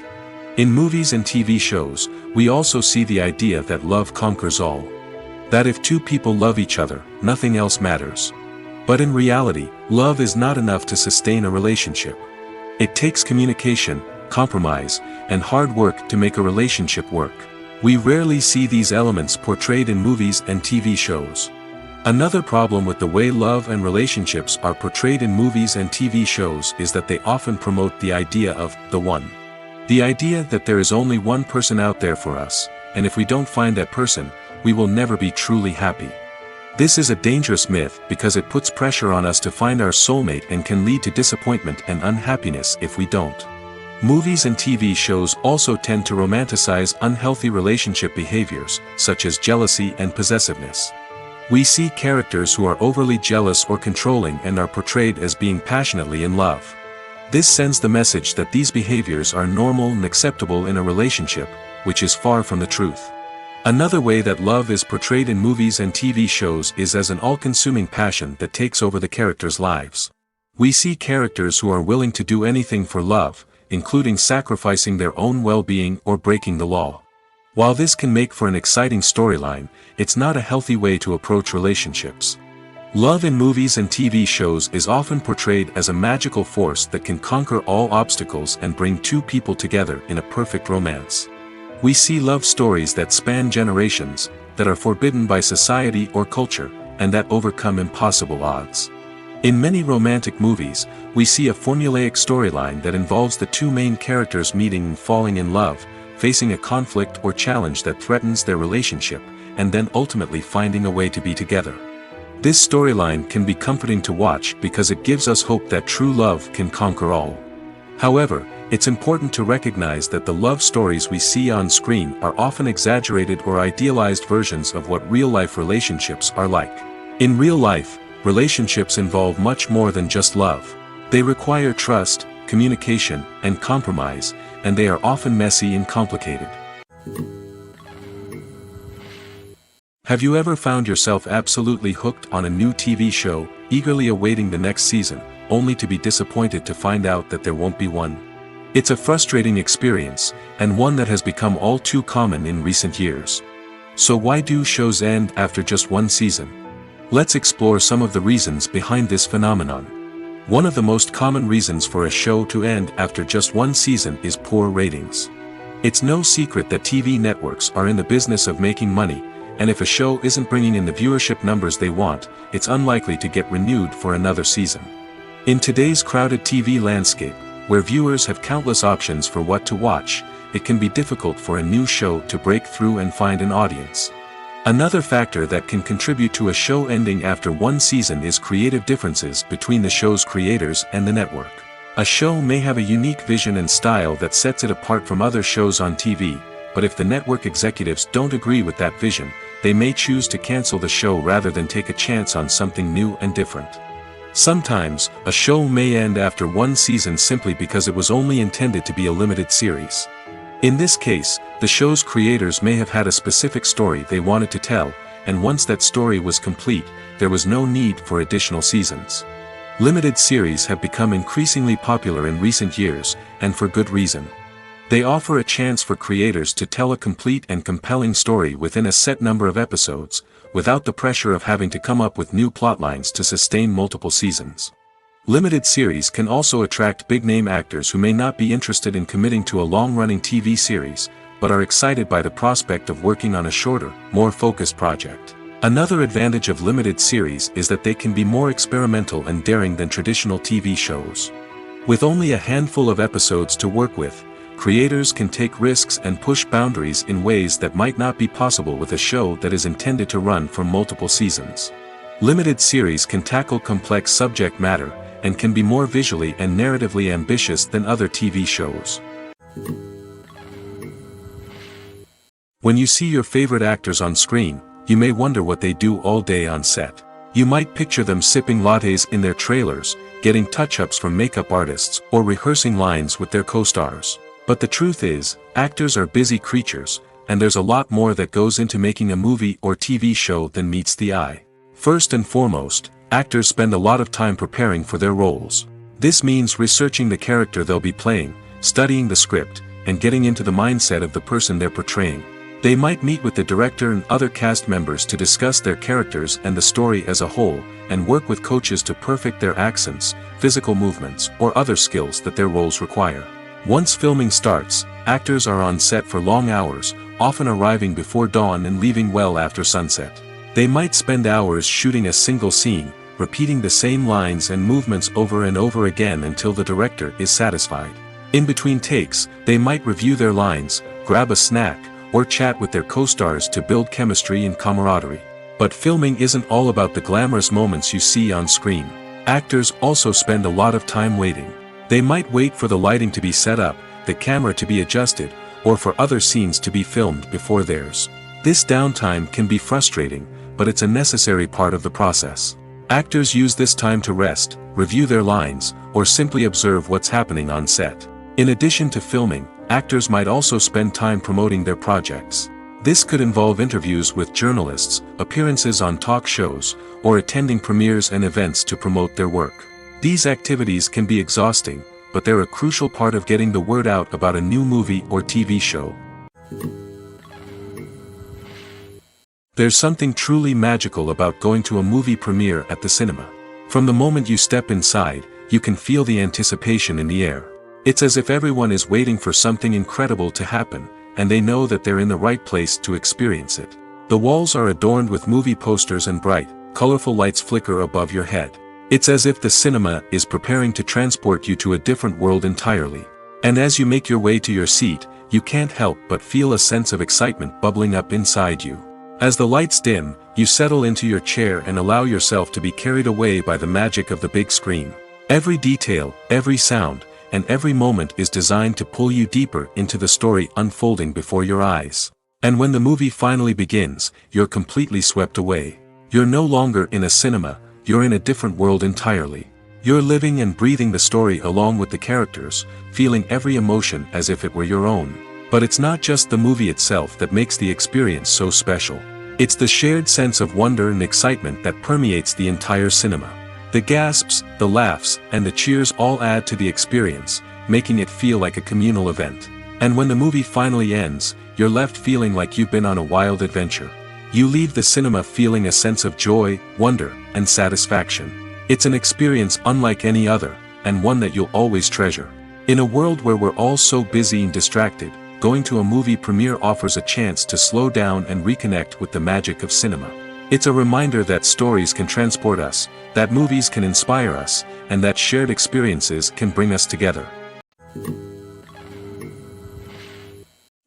In movies and TV shows, we also see the idea that love conquers all. That if two people love each other, nothing else matters. But in reality, love is not enough to sustain a relationship. It takes communication, compromise, and hard work to make a relationship work. We rarely see these elements portrayed in movies and TV shows. Another problem with the way love and relationships are portrayed in movies and TV shows is that they often promote the idea of the one. The idea that there is only one person out there for us, and if we don't find that person, we will never be truly happy. This is a dangerous myth because it puts pressure on us to find our soulmate and can lead to disappointment and unhappiness if we don't. Movies and TV shows also tend to romanticize unhealthy relationship behaviors, such as jealousy and possessiveness. We see characters who are overly jealous or controlling and are portrayed as being passionately in love. This sends the message that these behaviors are normal and acceptable in a relationship, which is far from the truth. Another way that love is portrayed in movies and TV shows is as an all-consuming passion that takes over the characters' lives. We see characters who are willing to do anything for love, including sacrificing their own well-being or breaking the law. While this can make for an exciting storyline, it's not a healthy way to approach relationships. Love in movies and TV shows is often portrayed as a magical force that can conquer all obstacles and bring two people together in a perfect romance. We see love stories that span generations, that are forbidden by society or culture, and that overcome impossible odds. In many romantic movies, we see a formulaic storyline that involves the two main characters meeting and falling in love, facing a conflict or challenge that threatens their relationship, and then ultimately finding a way to be together. This storyline can be comforting to watch because it gives us hope that true love can conquer all. However, it's important to recognize that the love stories we see on screen are often exaggerated or idealized versions of what real-life relationships are like. In real life, relationships involve much more than just love. They require trust, communication, and compromise, and they are often messy and complicated. Have you ever found yourself absolutely hooked on a new TV show, eagerly awaiting the next season, only to be disappointed to find out that there won't be one? It's a frustrating experience, and one that has become all too common in recent years. So why do shows end after just one season? Let's explore some of the reasons behind this phenomenon. One of the most common reasons for a show to end after just one season is poor ratings. It's no secret that TV networks are in the business of making money, and if a show isn't bringing in the viewership numbers they want, it's unlikely to get renewed for another season. In today's crowded TV landscape, where viewers have countless options for what to watch, it can be difficult for a new show to break through and find an audience. Another factor that can contribute to a show ending after one season is creative differences between the show's creators and the network. A show may have a unique vision and style that sets it apart from other shows on TV, but if the network executives don't agree with that vision, they may choose to cancel the show rather than take a chance on something new and different. Sometimes, a show may end after one season simply because it was only intended to be a limited series. In this case, the show's creators may have had a specific story they wanted to tell, and once that story was complete, there was no need for additional seasons. Limited series have become increasingly popular in recent years, and for good reason. They offer a chance for creators to tell a complete and compelling story within a set number of episodes, without the pressure of having to come up with new plotlines to sustain multiple seasons. Limited series can also attract big-name actors who may not be interested in committing to a long-running TV series, but are excited by the prospect of working on a shorter, more focused project. Another advantage of limited series is that they can be more experimental and daring than traditional TV shows. With only a handful of episodes to work with, creators can take risks and push boundaries in ways that might not be possible with a show that is intended to run for multiple seasons. Limited series can tackle complex subject matter, and can be more visually and narratively ambitious than other TV shows. When you see your favorite actors on screen, you may wonder what they do all day on set. You might picture them sipping lattes in their trailers, getting touch-ups from makeup artists, or rehearsing lines with their co-stars. But the truth is, actors are busy creatures, and there's a lot more that goes into making a movie or TV show than meets the eye. First and foremost, actors spend a lot of time preparing for their roles. This means researching the character they'll be playing, studying the script, and getting into the mindset of the person they're portraying. They might meet with the director and other cast members to discuss their characters and the story as a whole, and work with coaches to perfect their accents, physical movements, or other skills that their roles require. Once filming starts, actors are on set for long hours, often arriving before dawn and leaving well after sunset. They might spend hours shooting a single scene, repeating the same lines and movements over and over again until the director is satisfied. In between takes, they might review their lines, grab a snack, or chat with their co-stars to build chemistry and camaraderie. But filming isn't all about the glamorous moments you see on screen. Actors also spend a lot of time waiting. They might wait for the lighting to be set up, the camera to be adjusted, or for other scenes to be filmed before theirs. This downtime can be frustrating, but it's a necessary part of the process. Actors use this time to rest, review their lines, or simply observe what's happening on set. In addition to filming, actors might also spend time promoting their projects. This could involve interviews with journalists, appearances on talk shows, or attending premieres and events to promote their work. These activities can be exhausting, but they're a crucial part of getting the word out about a new movie or TV show. There's something truly magical about going to a movie premiere at the cinema. From the moment you step inside, you can feel the anticipation in the air. It's as if everyone is waiting for something incredible to happen, and they know that they're in the right place to experience it. The walls are adorned with movie posters and bright, colorful lights flicker above your head. It's as if the cinema is preparing to transport you to a different world entirely. And as you make your way to your seat, you can't help but feel a sense of excitement bubbling up inside you. As the lights dim, you settle into your chair and allow yourself to be carried away by the magic of the big screen. Every detail, every sound, and every moment is designed to pull you deeper into the story unfolding before your eyes. And when the movie finally begins, you're completely swept away. You're no longer in a cinema, you're in a different world entirely. You're living and breathing the story along with the characters, feeling every emotion as if it were your own. But it's not just the movie itself that makes the experience so special. It's the shared sense of wonder and excitement that permeates the entire cinema. The gasps, the laughs, and the cheers all add to the experience, making it feel like a communal event. And when the movie finally ends, you're left feeling like you've been on a wild adventure. You leave the cinema feeling a sense of joy, wonder, and satisfaction. It's an experience unlike any other, and one that you'll always treasure. In a world where we're all so busy and distracted, going to a movie premiere offers a chance to slow down and reconnect with the magic of cinema. It's a reminder that stories can transport us, that movies can inspire us, and that shared experiences can bring us together.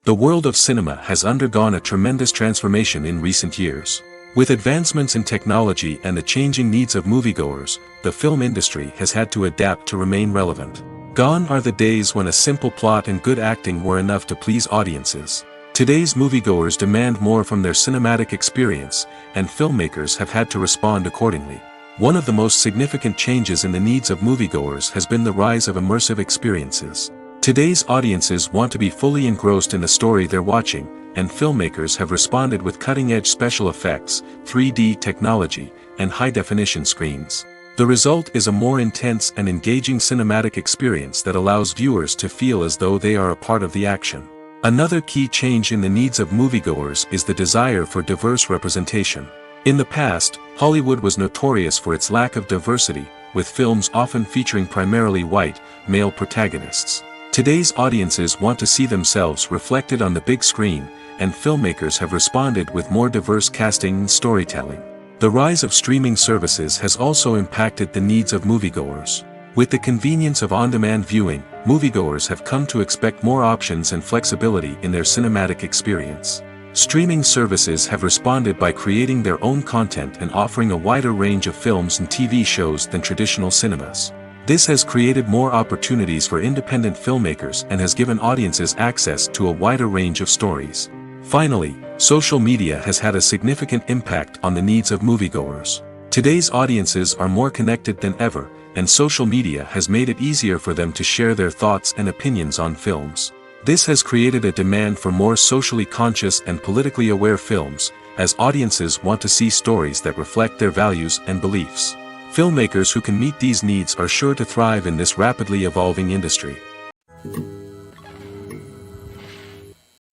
The world of cinema has undergone a tremendous transformation in recent years. With advancements in technology and the changing needs of moviegoers, the film industry has had to adapt to remain relevant. Gone are the days when a simple plot and good acting were enough to please audiences. Today's moviegoers demand more from their cinematic experience, and filmmakers have had to respond accordingly. One of the most significant changes in the needs of moviegoers has been the rise of immersive experiences. Today's audiences want to be fully engrossed in the story they're watching, and filmmakers have responded with cutting-edge special effects, 3D technology, and high-definition screens. The result is a more intense and engaging cinematic experience that allows viewers to feel as though they are a part of the action. Another key change in the needs of moviegoers is the desire for diverse representation. In the past, Hollywood was notorious for its lack of diversity, with films often featuring primarily white, male protagonists. Today's audiences want to see themselves reflected on the big screen, and filmmakers have responded with more diverse casting and storytelling. The rise of streaming services has also impacted the needs of moviegoers. With the convenience of on-demand viewing, moviegoers have come to expect more options and flexibility in their cinematic experience. Streaming services have responded by creating their own content and offering a wider range of films and TV shows than traditional cinemas. This has created more opportunities for independent filmmakers and has given audiences access to a wider range of stories. Finally, social media has had a significant impact on the needs of moviegoers. Today's audiences are more connected than ever, and social media has made it easier for them to share their thoughts and opinions on films. This has created a demand for more socially conscious and politically aware films, as audiences want to see stories that reflect their values and beliefs. Filmmakers who can meet these needs are sure to thrive in this rapidly evolving industry.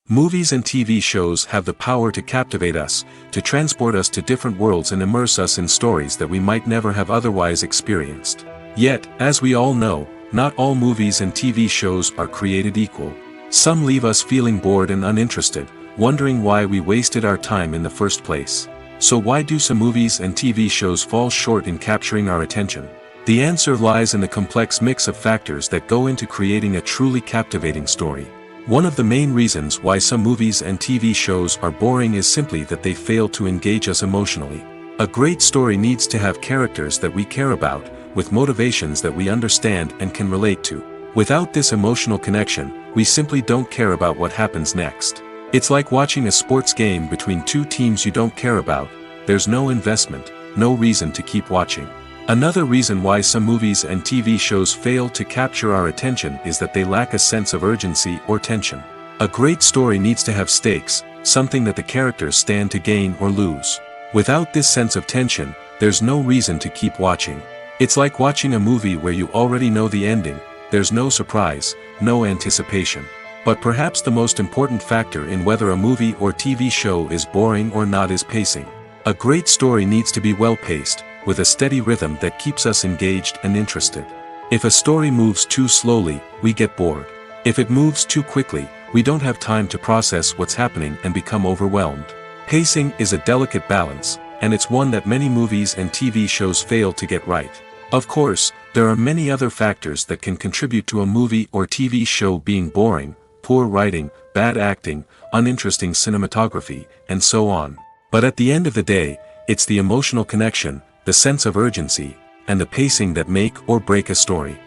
Movies and TV shows have the power to captivate us, to transport us to different worlds and immerse us in stories that we might never have otherwise experienced. Yet, as we all know, not all movies and TV shows are created equal. Some leave us feeling bored and uninterested, wondering why we wasted our time in the first place. So why do some movies and TV shows fall short in capturing our attention? The answer lies in the complex mix of factors that go into creating a truly captivating story. One of the main reasons why some movies and TV shows are boring is simply that they fail to engage us emotionally. A great story needs to have characters that we care about, with motivations that we understand and can relate to. Without this emotional connection, we simply don't care about what happens next. It's like watching a sports game between two teams you don't care about. There's no investment, no reason to keep watching. Another reason why some movies and TV shows fail to capture our attention is that they lack a sense of urgency or tension. A great story needs to have stakes, something that the characters stand to gain or lose. Without this sense of tension, there's no reason to keep watching. It's like watching a movie where you already know the ending. There's no surprise, no anticipation. But perhaps the most important factor in whether a movie or TV show is boring or not is pacing. A great story needs to be well-paced, with a steady rhythm that keeps us engaged and interested. If a story moves too slowly, we get bored. If it moves too quickly, we don't have time to process what's happening and become overwhelmed. Pacing is a delicate balance, and it's one that many movies and TV shows fail to get right. Of course, there are many other factors that can contribute to a movie or TV show being boring: poor writing, bad acting, uninteresting cinematography, and so on. But at the end of the day, it's the emotional connection, the sense of urgency, and the pacing that make or break a story.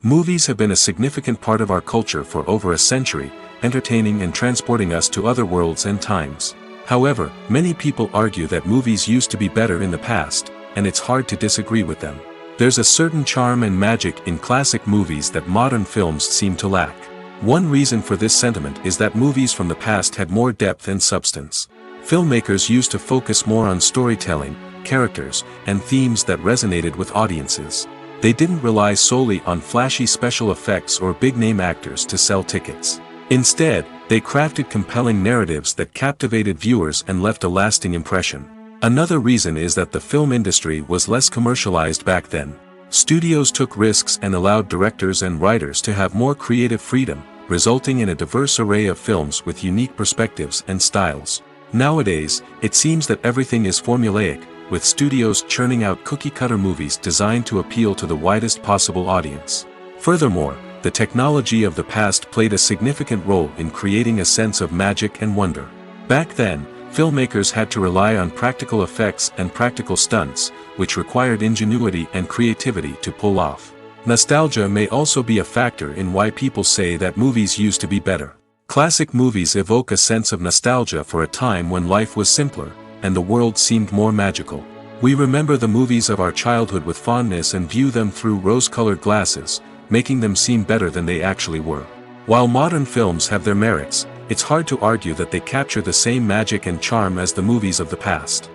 Movies have been a significant part of our culture for over a century, entertaining and transporting us to other worlds and times. However, many people argue that movies used to be better in the past, and it's hard to disagree with them. There's a certain charm and magic in classic movies that modern films seem to lack. One reason for this sentiment is that movies from the past had more depth and substance. Filmmakers used to focus more on storytelling, characters, and themes that resonated with audiences. They didn't rely solely on flashy special effects or big-name actors to sell tickets. Instead, they crafted compelling narratives that captivated viewers and left a lasting impression. Another reason is that the film industry was less commercialized back then. Studios took risks and allowed directors and writers to have more creative freedom, resulting in a diverse array of films with unique perspectives and styles. Nowadays, it seems that everything is formulaic, with studios churning out cookie-cutter movies designed to appeal to the widest possible audience. Furthermore, the technology of the past played a significant role in creating a sense of magic and wonder. Back then, filmmakers had to rely on practical effects and practical stunts, which required ingenuity and creativity to pull off. Nostalgia may also be a factor in why people say that movies used to be better. Classic movies evoke a sense of nostalgia for a time when life was simpler, and the world seemed more magical. We remember the movies of our childhood with fondness and view them through rose-colored glasses, making them seem better than they actually were. While modern films have their merits, it's hard to argue that they capture the same magic and charm as the movies of the past.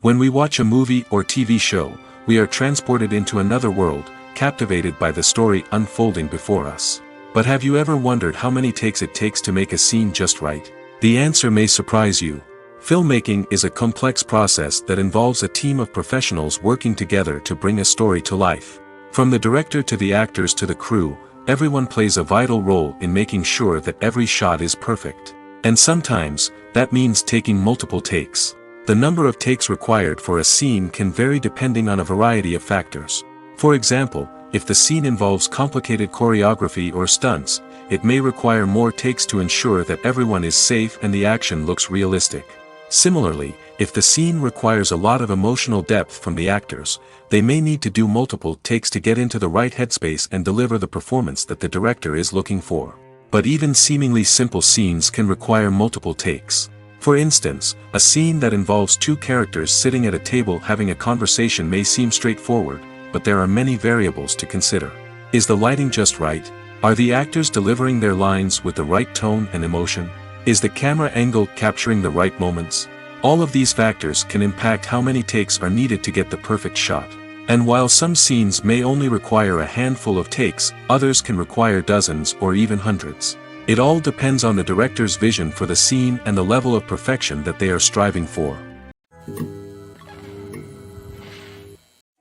When we watch a movie or TV show, we are transported into another world, captivated by the story unfolding before us. But have you ever wondered how many takes it takes to make a scene just right? The answer may surprise you. Filmmaking is a complex process that involves a team of professionals working together to bring a story to life. From the director to the actors to the crew, everyone plays a vital role in making sure that every shot is perfect. And sometimes, that means taking multiple takes. The number of takes required for a scene can vary depending on a variety of factors. For example, if the scene involves complicated choreography or stunts, it may require more takes to ensure that everyone is safe and the action looks realistic. Similarly, if the scene requires a lot of emotional depth from the actors, they may need to do multiple takes to get into the right headspace and deliver the performance that the director is looking for. But even seemingly simple scenes can require multiple takes. For instance, a scene that involves two characters sitting at a table having a conversation may seem straightforward, but there are many variables to consider. Is the lighting just right? Are the actors delivering their lines with the right tone and emotion? Is the camera angle capturing the right moments? All of these factors can impact how many takes are needed to get the perfect shot. And while some scenes may only require a handful of takes, others can require dozens or even hundreds. It all depends on the director's vision for the scene and the level of perfection that they are striving for.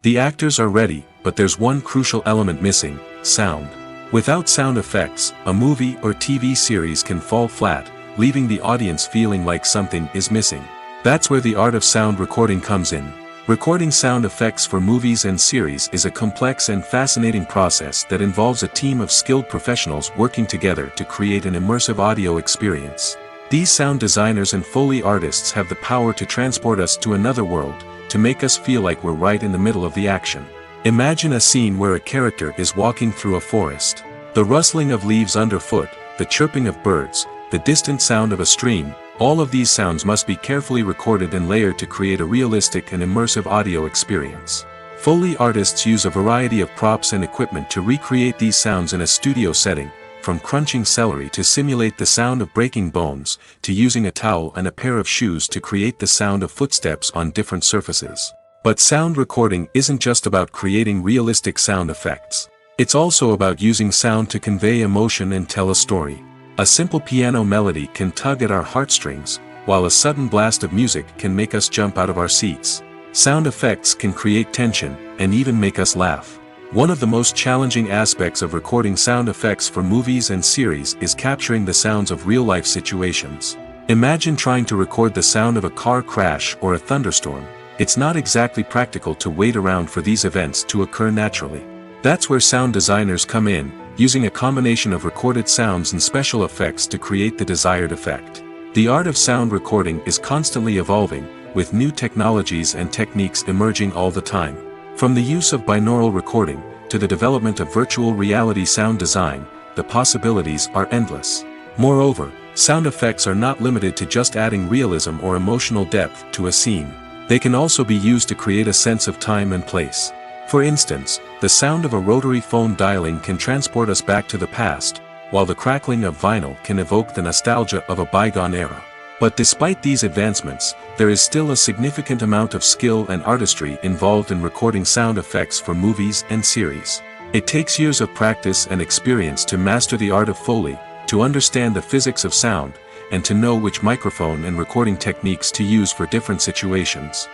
The actors are ready, but there's one crucial element missing: sound. Without sound effects, a movie or TV series can fall flat, leaving the audience feeling like something is missing. That's where the art of sound recording comes in. Recording sound effects for movies and series is a complex and fascinating process that involves a team of skilled professionals working together to create an immersive audio experience. These sound designers and Foley artists have the power to transport us to another world, to make us feel like we're right in the middle of the action. Imagine a scene where a character is walking through a forest. The rustling of leaves underfoot, the chirping of birds, the distant sound of a stream, all of these sounds must be carefully recorded and layered to create a realistic and immersive audio experience. Foley artists use a variety of props and equipment to recreate these sounds in a studio setting, from crunching celery to simulate the sound of breaking bones, to using a towel and a pair of shoes to create the sound of footsteps on different surfaces. But sound recording isn't just about creating realistic sound effects. It's also about using sound to convey emotion and tell a story. A simple piano melody can tug at our heartstrings, while a sudden blast of music can make us jump out of our seats. Sound effects can create tension, and even make us laugh. One of the most challenging aspects of recording sound effects for movies and series is capturing the sounds of real-life situations. Imagine trying to record the sound of a car crash or a thunderstorm. It's not exactly practical to wait around for these events to occur naturally. That's where sound designers come in, using a combination of recorded sounds and special effects to create the desired effect. The art of sound recording is constantly evolving, with new technologies and techniques emerging all the time. From the use of binaural recording, to the development of virtual reality sound design, the possibilities are endless. Moreover, sound effects are not limited to just adding realism or emotional depth to a scene. They can also be used to create a sense of time and place. For instance, the sound of a rotary phone dialing can transport us back to the past, while the crackling of vinyl can evoke the nostalgia of a bygone era. But despite these advancements, there is still a significant amount of skill and artistry involved in recording sound effects for movies and series. It takes years of practice and experience to master the art of Foley, to understand the physics of sound, and to know which microphone and recording techniques to use for different situations.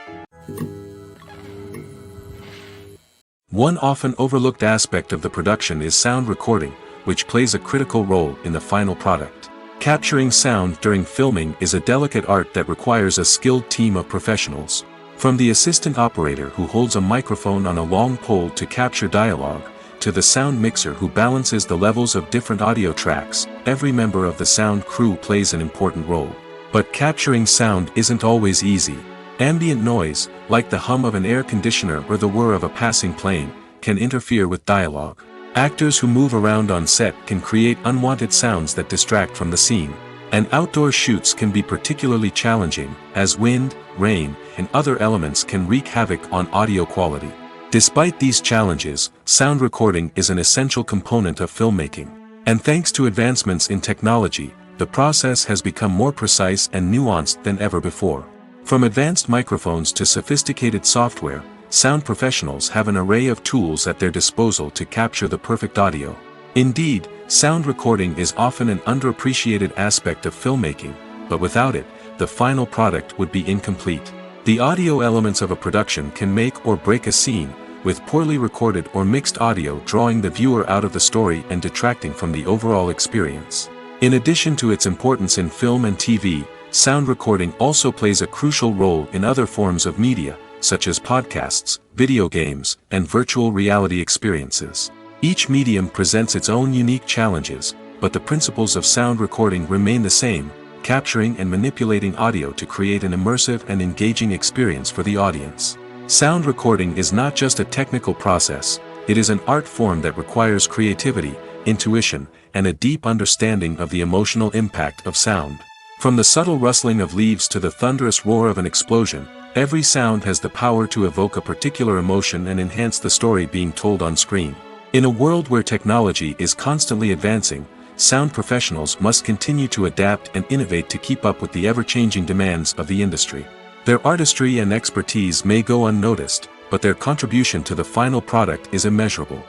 One often overlooked aspect of the production is sound recording, which plays a critical role in the final product. Capturing sound during filming is a delicate art that requires a skilled team of professionals. From the assistant operator who holds a microphone on a long pole to capture dialogue, to the sound mixer who balances the levels of different audio tracks, every member of the sound crew plays an important role. But capturing sound isn't always easy. Ambient noise, like the hum of an air conditioner or the whir of a passing plane, can interfere with dialogue. Actors who move around on set can create unwanted sounds that distract from the scene. And outdoor shoots can be particularly challenging, as wind, rain, and other elements can wreak havoc on audio quality. Despite these challenges, sound recording is an essential component of filmmaking. And thanks to advancements in technology, the process has become more precise and nuanced than ever before. From advanced microphones to sophisticated software, sound professionals have an array of tools at their disposal to capture the perfect audio. Indeed, sound recording is often an underappreciated aspect of filmmaking, but without it, the final product would be incomplete. The audio elements of a production can make or break a scene, with poorly recorded or mixed audio drawing the viewer out of the story and detracting from the overall experience. In addition to its importance in film and TV, sound recording also plays a crucial role in other forms of media, such as podcasts, video games, and virtual reality experiences. Each medium presents its own unique challenges, but the principles of sound recording remain the same: capturing and manipulating audio to create an immersive and engaging experience for the audience. Sound recording is not just a technical process, it is an art form that requires creativity, intuition, and a deep understanding of the emotional impact of sound. From the subtle rustling of leaves to the thunderous roar of an explosion, every sound has the power to evoke a particular emotion and enhance the story being told on screen. In a world where technology is constantly advancing, sound professionals must continue to adapt and innovate to keep up with the ever-changing demands of the industry. Their artistry and expertise may go unnoticed, but their contribution to the final product is immeasurable.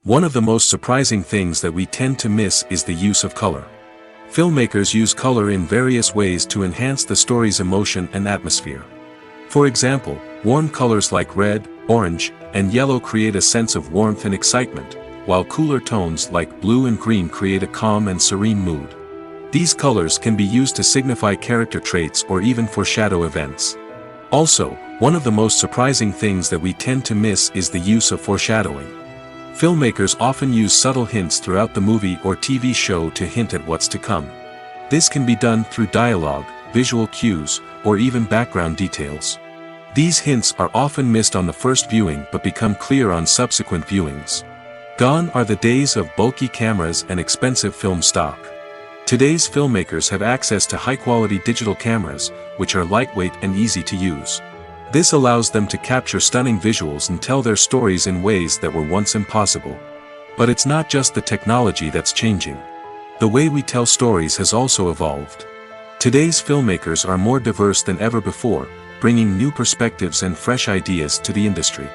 One of the most surprising things that we tend to miss is the use of color. Filmmakers use color in various ways to enhance the story's emotion and atmosphere. For example, warm colors like red, orange, and yellow create a sense of warmth and excitement, while cooler tones like blue and green create a calm and serene mood. These colors can be used to signify character traits or even foreshadow events. Also, one of the most surprising things that we tend to miss is the use of foreshadowing. Filmmakers often use subtle hints throughout the movie or TV show to hint at what's to come. This can be done through dialogue, visual cues, or even background details. These hints are often missed on the first viewing but become clear on subsequent viewings. Gone are the days of bulky cameras and expensive film stock. Today's filmmakers have access to high-quality digital cameras, which are lightweight and easy to use. This allows them to capture stunning visuals and tell their stories in ways that were once impossible. But it's not just the technology that's changing. The way we tell stories has also evolved. Today's filmmakers are more diverse than ever before, bringing new perspectives and fresh ideas to the industry.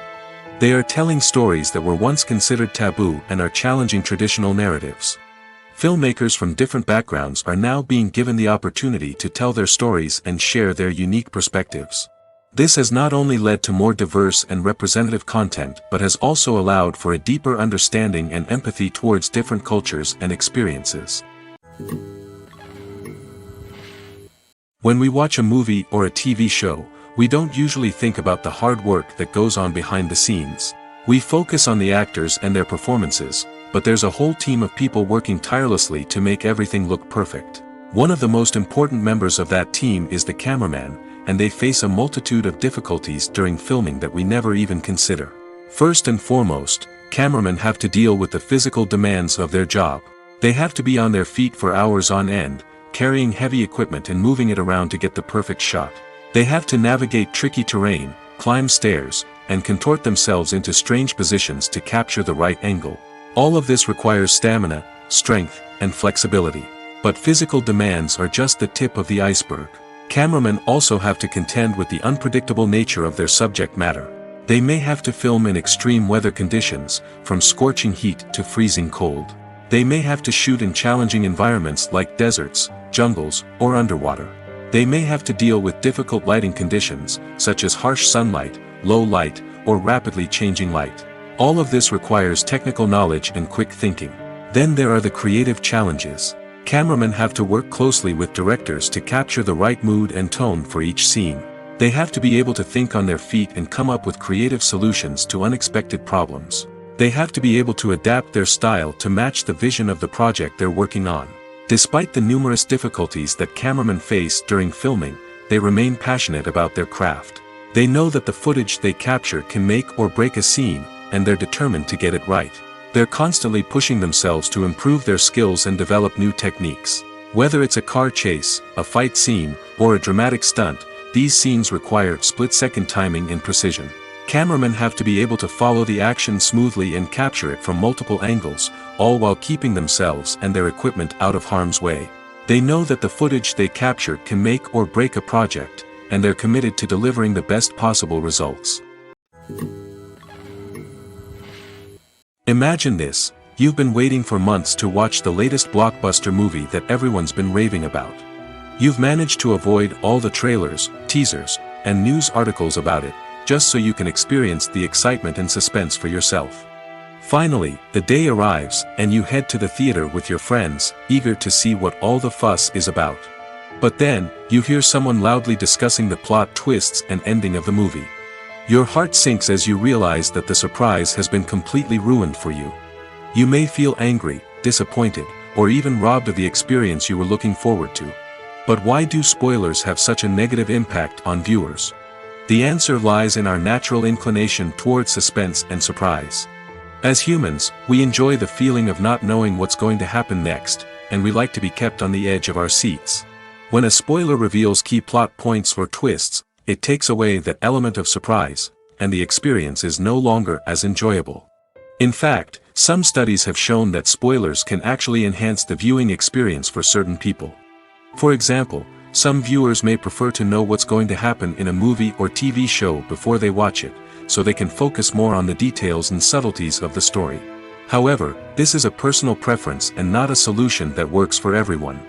They are telling stories that were once considered taboo and are challenging traditional narratives. Filmmakers from different backgrounds are now being given the opportunity to tell their stories and share their unique perspectives. This has not only led to more diverse and representative content but has also allowed for a deeper understanding and empathy towards different cultures and experiences. When we watch a movie or a TV show, we don't usually think about the hard work that goes on behind the scenes. We focus on the actors and their performances, but there's a whole team of people working tirelessly to make everything look perfect. One of the most important members of that team is the cameraman, and they face a multitude of difficulties during filming that we never even consider. First and foremost, cameramen have to deal with the physical demands of their job. They have to be on their feet for hours on end, carrying heavy equipment and moving it around to get the perfect shot. They have to navigate tricky terrain, climb stairs, and contort themselves into strange positions to capture the right angle. All of this requires stamina, strength, and flexibility. But physical demands are just the tip of the iceberg. Cameramen also have to contend with the unpredictable nature of their subject matter. They may have to film in extreme weather conditions, from scorching heat to freezing cold. They may have to shoot in challenging environments like deserts, jungles, or underwater. They may have to deal with difficult lighting conditions, such as harsh sunlight, low light, or rapidly changing light. All of this requires technical knowledge and quick thinking. Then there are the creative challenges. Cameramen have to work closely with directors to capture the right mood and tone for each scene. They have to be able to think on their feet and come up with creative solutions to unexpected problems. They have to be able to adapt their style to match the vision of the project they're working on. Despite the numerous difficulties that cameramen face during filming, they remain passionate about their craft. They know that the footage they capture can make or break a scene, and they're determined to get it right. They're constantly pushing themselves to improve their skills and develop new techniques. Whether it's a car chase, a fight scene, or a dramatic stunt, these scenes require split-second timing and precision. Cameramen have to be able to follow the action smoothly and capture it from multiple angles, all while keeping themselves and their equipment out of harm's way. They know that the footage they capture can make or break a project, and they're committed to delivering the best possible results. Imagine this: you've been waiting for months to watch the latest blockbuster movie that everyone's been raving about. You've managed to avoid all the trailers, teasers, and news articles about it, just so you can experience the excitement and suspense for yourself. Finally, the day arrives, and you head to the theater with your friends, eager to see what all the fuss is about. But then, you hear someone loudly discussing the plot twists and ending of the movie. Your heart sinks as you realize that the surprise has been completely ruined for you. You may feel angry, disappointed, or even robbed of the experience you were looking forward to. But why do spoilers have such a negative impact on viewers? The answer lies in our natural inclination towards suspense and surprise. As humans, we enjoy the feeling of not knowing what's going to happen next, and we like to be kept on the edge of our seats. When a spoiler reveals key plot points or twists, it takes away that element of surprise, and the experience is no longer as enjoyable. In fact, some studies have shown that spoilers can actually enhance the viewing experience for certain people. For example, some viewers may prefer to know what's going to happen in a movie or TV show before they watch it, so they can focus more on the details and subtleties of the story. However, this is a personal preference and not a solution that works for everyone.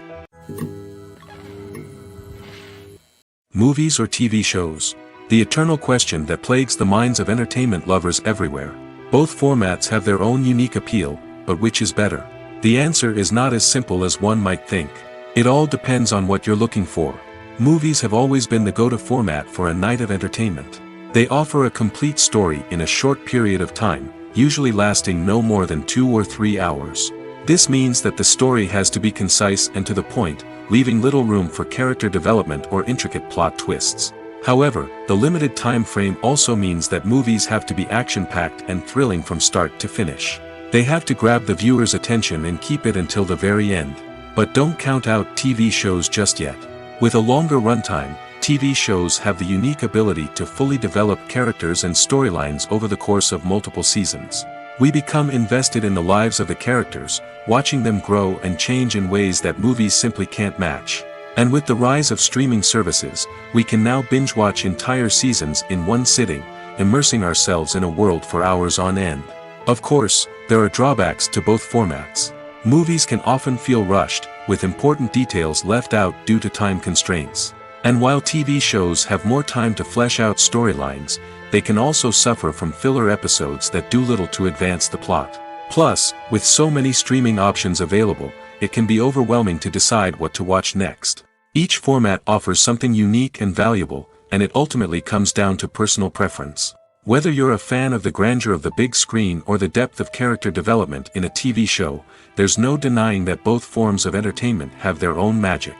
Movies or TV shows? The eternal question that plagues the minds of entertainment lovers everywhere. Both formats have their own unique appeal, but which is better? The answer is not as simple as one might think. It all depends on what you're looking for. Movies have always been the go-to format for a night of entertainment. They offer a complete story in a short period of time, usually lasting no more than 2 or 3 hours. This means that the story has to be concise and to the point, leaving little room for character development or intricate plot twists. However, the limited time frame also means that movies have to be action-packed and thrilling from start to finish. They have to grab the viewer's attention and keep it until the very end. But don't count out TV shows just yet. With a longer runtime, TV shows have the unique ability to fully develop characters and storylines over the course of multiple seasons. We become invested in the lives of the characters, watching them grow and change in ways that movies simply can't match. And with the rise of streaming services, we can now binge-watch entire seasons in one sitting, immersing ourselves in a world for hours on end. Of course, there are drawbacks to both formats. Movies can often feel rushed, with important details left out due to time constraints. And while TV shows have more time to flesh out storylines, they can also suffer from filler episodes that do little to advance the plot. Plus, with so many streaming options available, it can be overwhelming to decide what to watch next. Each format offers something unique and valuable, and it ultimately comes down to personal preference. Whether you're a fan of the grandeur of the big screen or the depth of character development in a TV show, there's no denying that both forms of entertainment have their own magic.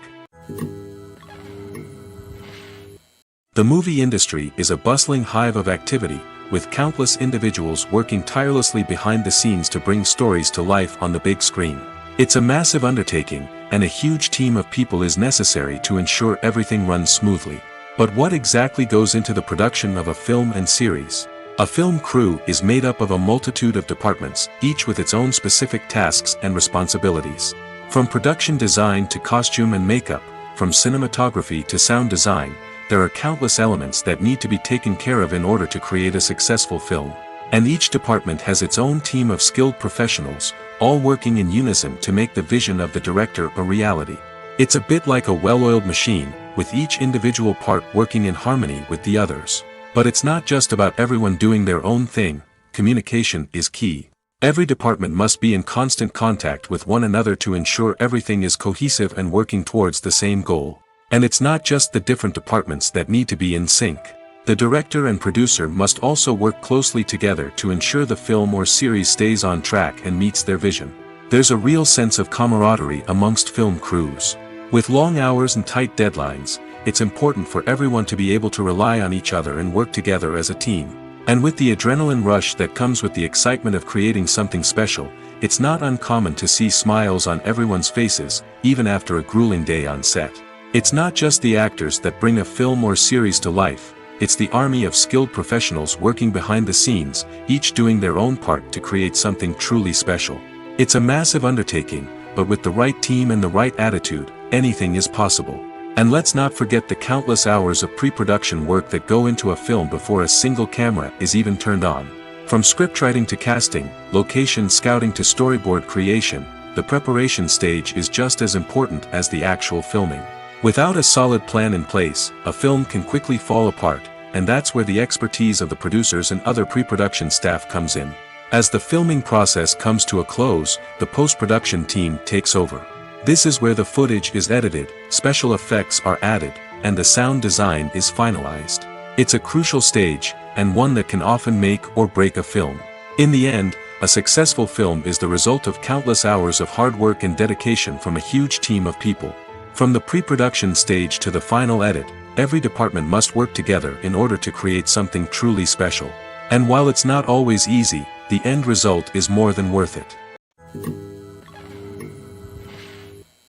The movie industry is a bustling hive of activity, with countless individuals working tirelessly behind the scenes to bring stories to life on the big screen. It's a massive undertaking, and a huge team of people is necessary to ensure everything runs smoothly. But what exactly goes into the production of a film and series? A film crew is made up of a multitude of departments, each with its own specific tasks and responsibilities. From production design to costume and makeup, from cinematography to sound design, there are countless elements that need to be taken care of in order to create a successful film. And each department has its own team of skilled professionals, all working in unison to make the vision of the director a reality. It's a bit like a well-oiled machine, with each individual part working in harmony with the others. But it's not just about everyone doing their own thing. Communication is key. Every department must be in constant contact with one another to ensure everything is cohesive and working towards the same goal. And it's not just the different departments that need to be in sync. The director and producer must also work closely together to ensure the film or series stays on track and meets their vision. There's a real sense of camaraderie amongst film crews. With long hours and tight deadlines, it's important for everyone to be able to rely on each other and work together as a team. And with the adrenaline rush that comes with the excitement of creating something special, it's not uncommon to see smiles on everyone's faces, even after a grueling day on set. It's not just the actors that bring a film or series to life, it's the army of skilled professionals working behind the scenes, each doing their own part to create something truly special. It's a massive undertaking, but with the right team and the right attitude, anything is possible. And let's not forget the countless hours of pre-production work that go into a film before a single camera is even turned on. From scriptwriting to casting, location scouting to storyboard creation, the preparation stage is just as important as the actual filming. Without a solid plan in place, a film can quickly fall apart, and that's where the expertise of the producers and other pre-production staff comes in. As the filming process comes to a close, the post-production team takes over. This is where the footage is edited, special effects are added, and the sound design is finalized. It's a crucial stage, and one that can often make or break a film. In the end, a successful film is the result of countless hours of hard work and dedication from a huge team of people. From the pre-production stage to the final edit, every department must work together in order to create something truly special. And while it's not always easy, the end result is more than worth it.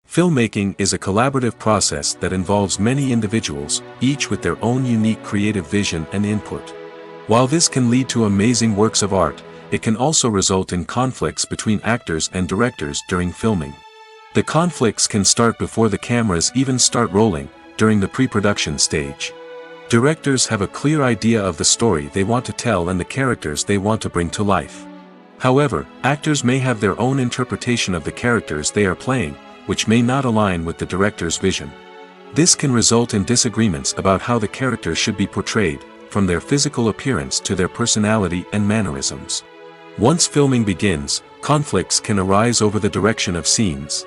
Filmmaking is a collaborative process that involves many individuals, each with their own unique creative vision and input. While this can lead to amazing works of art, it can also result in conflicts between actors and directors during filming. The conflicts can start before the cameras even start rolling, during the pre-production stage. Directors have a clear idea of the story they want to tell and the characters they want to bring to life. However, actors may have their own interpretation of the characters they are playing, which may not align with the director's vision. This can result in disagreements about how the characters should be portrayed, from their physical appearance to their personality and mannerisms. Once filming begins, conflicts can arise over the direction of scenes.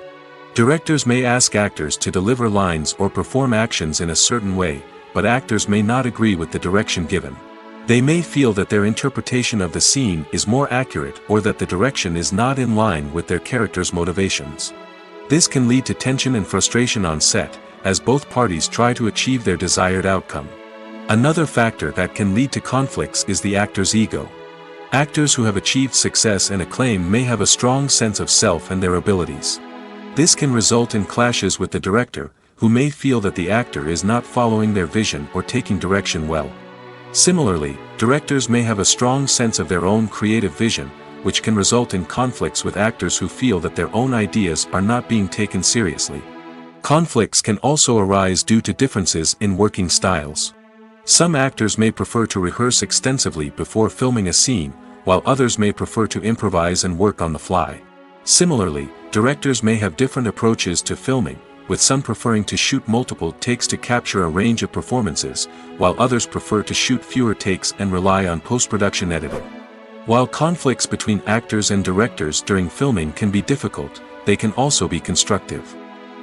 Directors may ask actors to deliver lines or perform actions in a certain way, but actors may not agree with the direction given. They may feel that their interpretation of the scene is more accurate or that the direction is not in line with their character's motivations. This can lead to tension and frustration on set, as both parties try to achieve their desired outcome. Another factor that can lead to conflicts is the actor's ego. Actors who have achieved success and acclaim may have a strong sense of self and their abilities. This can result in clashes with the director, who may feel that the actor is not following their vision or taking direction well. Similarly, directors may have a strong sense of their own creative vision, which can result in conflicts with actors who feel that their own ideas are not being taken seriously. Conflicts can also arise due to differences in working styles. Some actors may prefer to rehearse extensively before filming a scene, while others may prefer to improvise and work on the fly. Similarly, directors may have different approaches to filming, with some preferring to shoot multiple takes to capture a range of performances, while others prefer to shoot fewer takes and rely on post-production editing. While conflicts between actors and directors during filming can be difficult, they can also be constructive.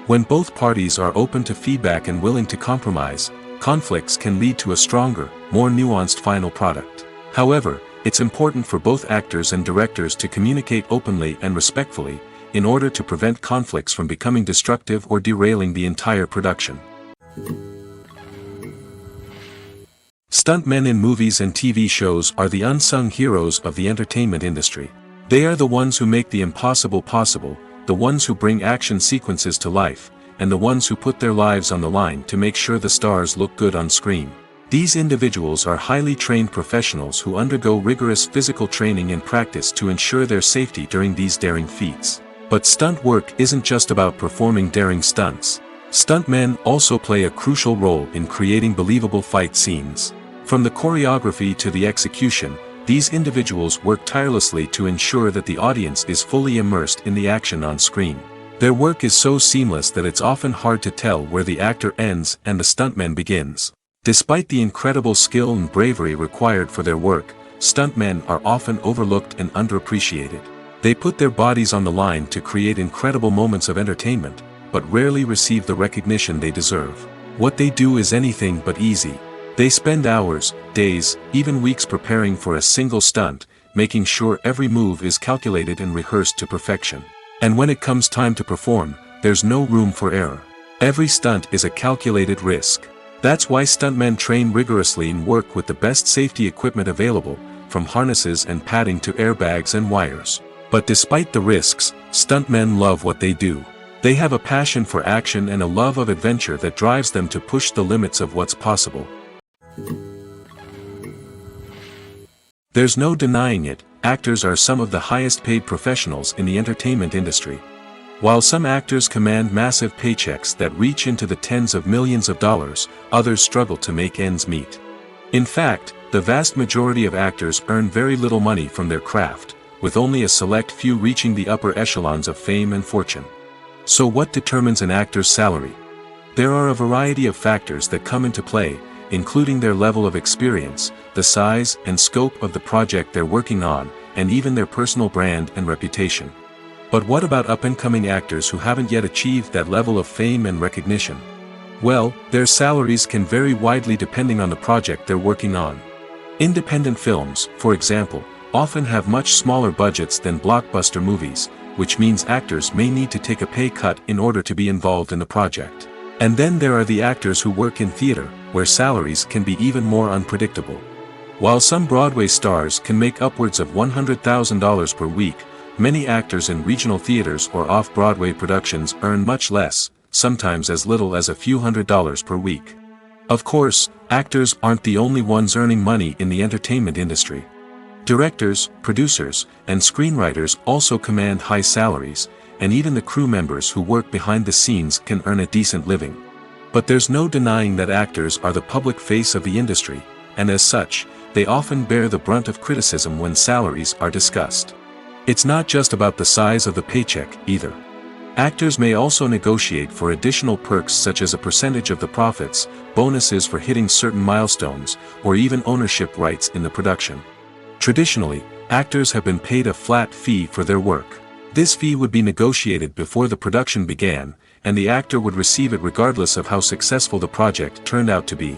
When both parties are open to feedback and willing to compromise, conflicts can lead to a stronger, more nuanced final product. However, it's important for both actors and directors to communicate openly and respectfully, in order to prevent conflicts from becoming destructive or derailing the entire production. Stuntmen in movies and TV shows are the unsung heroes of the entertainment industry. They are the ones who make the impossible possible, the ones who bring action sequences to life, and the ones who put their lives on the line to make sure the stars look good on screen. These individuals are highly trained professionals who undergo rigorous physical training and practice to ensure their safety during these daring feats. But stunt work isn't just about performing daring stunts. Stuntmen also play a crucial role in creating believable fight scenes. From the choreography to the execution, these individuals work tirelessly to ensure that the audience is fully immersed in the action on screen. Their work is so seamless that it's often hard to tell where the actor ends and the stuntman begins. Despite the incredible skill and bravery required for their work, stuntmen are often overlooked and underappreciated. They put their bodies on the line to create incredible moments of entertainment, but rarely receive the recognition they deserve. What they do is anything but easy. They spend hours, days, even weeks preparing for a single stunt, making sure every move is calculated and rehearsed to perfection. And when it comes time to perform, there's no room for error. Every stunt is a calculated risk. That's why stuntmen train rigorously and work with the best safety equipment available, from harnesses and padding to airbags and wires. But despite the risks, stuntmen love what they do. They have a passion for action and a love of adventure that drives them to push the limits of what's possible. There's no denying it, actors are some of the highest paid professionals in the entertainment industry. While some actors command massive paychecks that reach into the tens of millions of dollars, others struggle to make ends meet. In fact, the vast majority of actors earn very little money from their craft, with only a select few reaching the upper echelons of fame and fortune. So what determines an actor's salary? There are a variety of factors that come into play, including their level of experience, the size and scope of the project they're working on, and even their personal brand and reputation. But what about up-and-coming actors who haven't yet achieved that level of fame and recognition? Well, their salaries can vary widely depending on the project they're working on. Independent films, for example, often have much smaller budgets than blockbuster movies, which means actors may need to take a pay cut in order to be involved in the project. And then there are the actors who work in theater, where salaries can be even more unpredictable. While some Broadway stars can make upwards of $100,000 per week, many actors in regional theaters or off-Broadway productions earn much less, sometimes as little as a few $100s per week. Of course, actors aren't the only ones earning money in the entertainment industry. Directors, producers, and screenwriters also command high salaries, and even the crew members who work behind the scenes can earn a decent living. But there's no denying that actors are the public face of the industry, and as such, they often bear the brunt of criticism when salaries are discussed. It's not just about the size of the paycheck, either. Actors may also negotiate for additional perks such as a percentage of the profits, bonuses for hitting certain milestones, or even ownership rights in the production. Traditionally, actors have been paid a flat fee for their work. This fee would be negotiated before the production began, and the actor would receive it regardless of how successful the project turned out to be.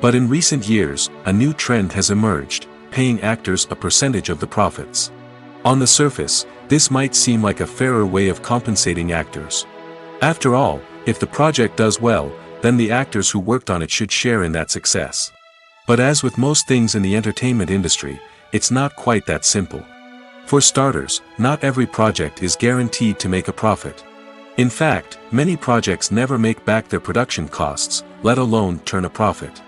But in recent years, a new trend has emerged, paying actors a percentage of the profits. On the surface, this might seem like a fairer way of compensating actors. After all, if the project does well, then the actors who worked on it should share in that success. But as with most things in the entertainment industry, it's not quite that simple. For starters, not every project is guaranteed to make a profit. In fact, many projects never make back their production costs, let alone turn a profit.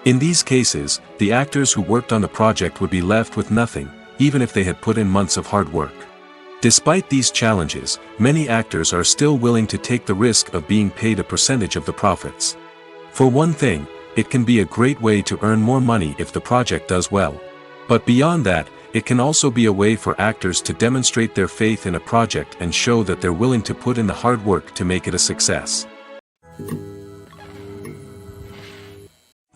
In these cases, the actors who worked on the project would be left with nothing, even if they had put in months of hard work. Despite these challenges, many actors are still willing to take the risk of being paid a percentage of the profits. For one thing, it can be a great way to earn more money if the project does well. But beyond that, it can also be a way for actors to demonstrate their faith in a project and show that they're willing to put in the hard work to make it a success.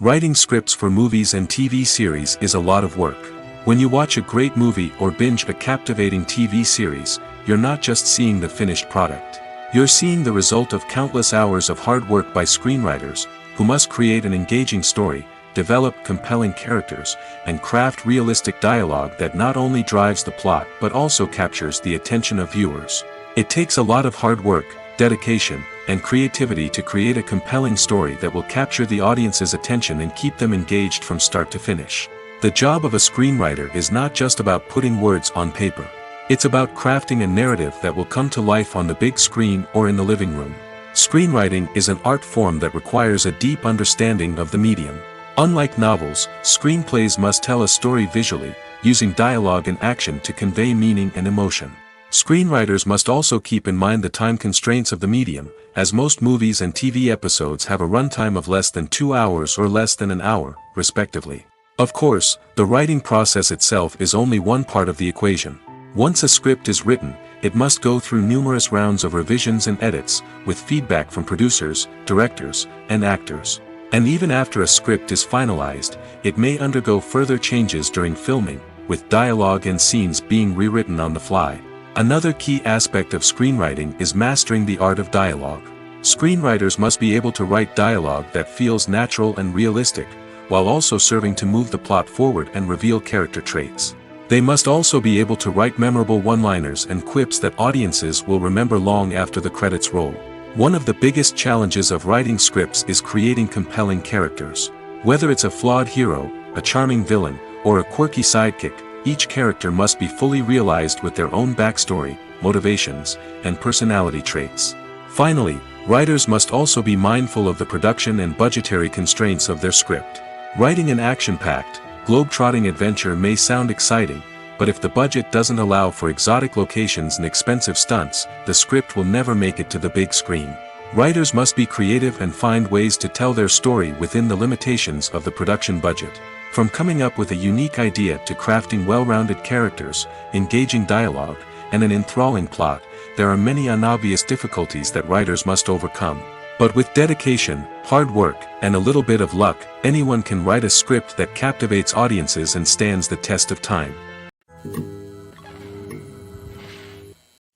Writing scripts for movies and TV series is a lot of work. When you watch a great movie or binge a captivating TV series, you're not just seeing the finished product. You're seeing the result of countless hours of hard work by screenwriters, who must create an engaging story, develop compelling characters, and craft realistic dialogue that not only drives the plot but also captures the attention of viewers. It takes a lot of hard work, dedication, and creativity to create a compelling story that will capture the audience's attention and keep them engaged from start to finish. The job of a screenwriter is not just about putting words on paper. It's about crafting a narrative that will come to life on the big screen or in the living room. Screenwriting is an art form that requires a deep understanding of the medium. Unlike novels, screenplays must tell a story visually, using dialogue and action to convey meaning and emotion. Screenwriters must also keep in mind the time constraints of the medium, as most movies and TV episodes have a runtime of less than 2 hours or less than an hour, respectively. Of course, the writing process itself is only one part of the equation. Once a script is written, it must go through numerous rounds of revisions and edits, with feedback from producers, directors, and actors. And even after a script is finalized, it may undergo further changes during filming, with dialogue and scenes being rewritten on the fly. Another key aspect of screenwriting is mastering the art of dialogue. Screenwriters must be able to write dialogue that feels natural and realistic, while also serving to move the plot forward and reveal character traits. They must also be able to write memorable one-liners and quips that audiences will remember long after the credits roll. One of the biggest challenges of writing scripts is creating compelling characters. Whether it's a flawed hero, a charming villain, or a quirky sidekick, each character must be fully realized with their own backstory, motivations, and personality traits. Finally, writers must also be mindful of the production and budgetary constraints of their script. Writing an action-packed, globe-trotting adventure may sound exciting, but if the budget doesn't allow for exotic locations and expensive stunts, the script will never make it to the big screen. Writers must be creative and find ways to tell their story within the limitations of the production budget. From coming up with a unique idea to crafting well-rounded characters, engaging dialogue, and an enthralling plot, there are many unobvious difficulties that writers must overcome. But with dedication, hard work, and a little bit of luck, anyone can write a script that captivates audiences and stands the test of time.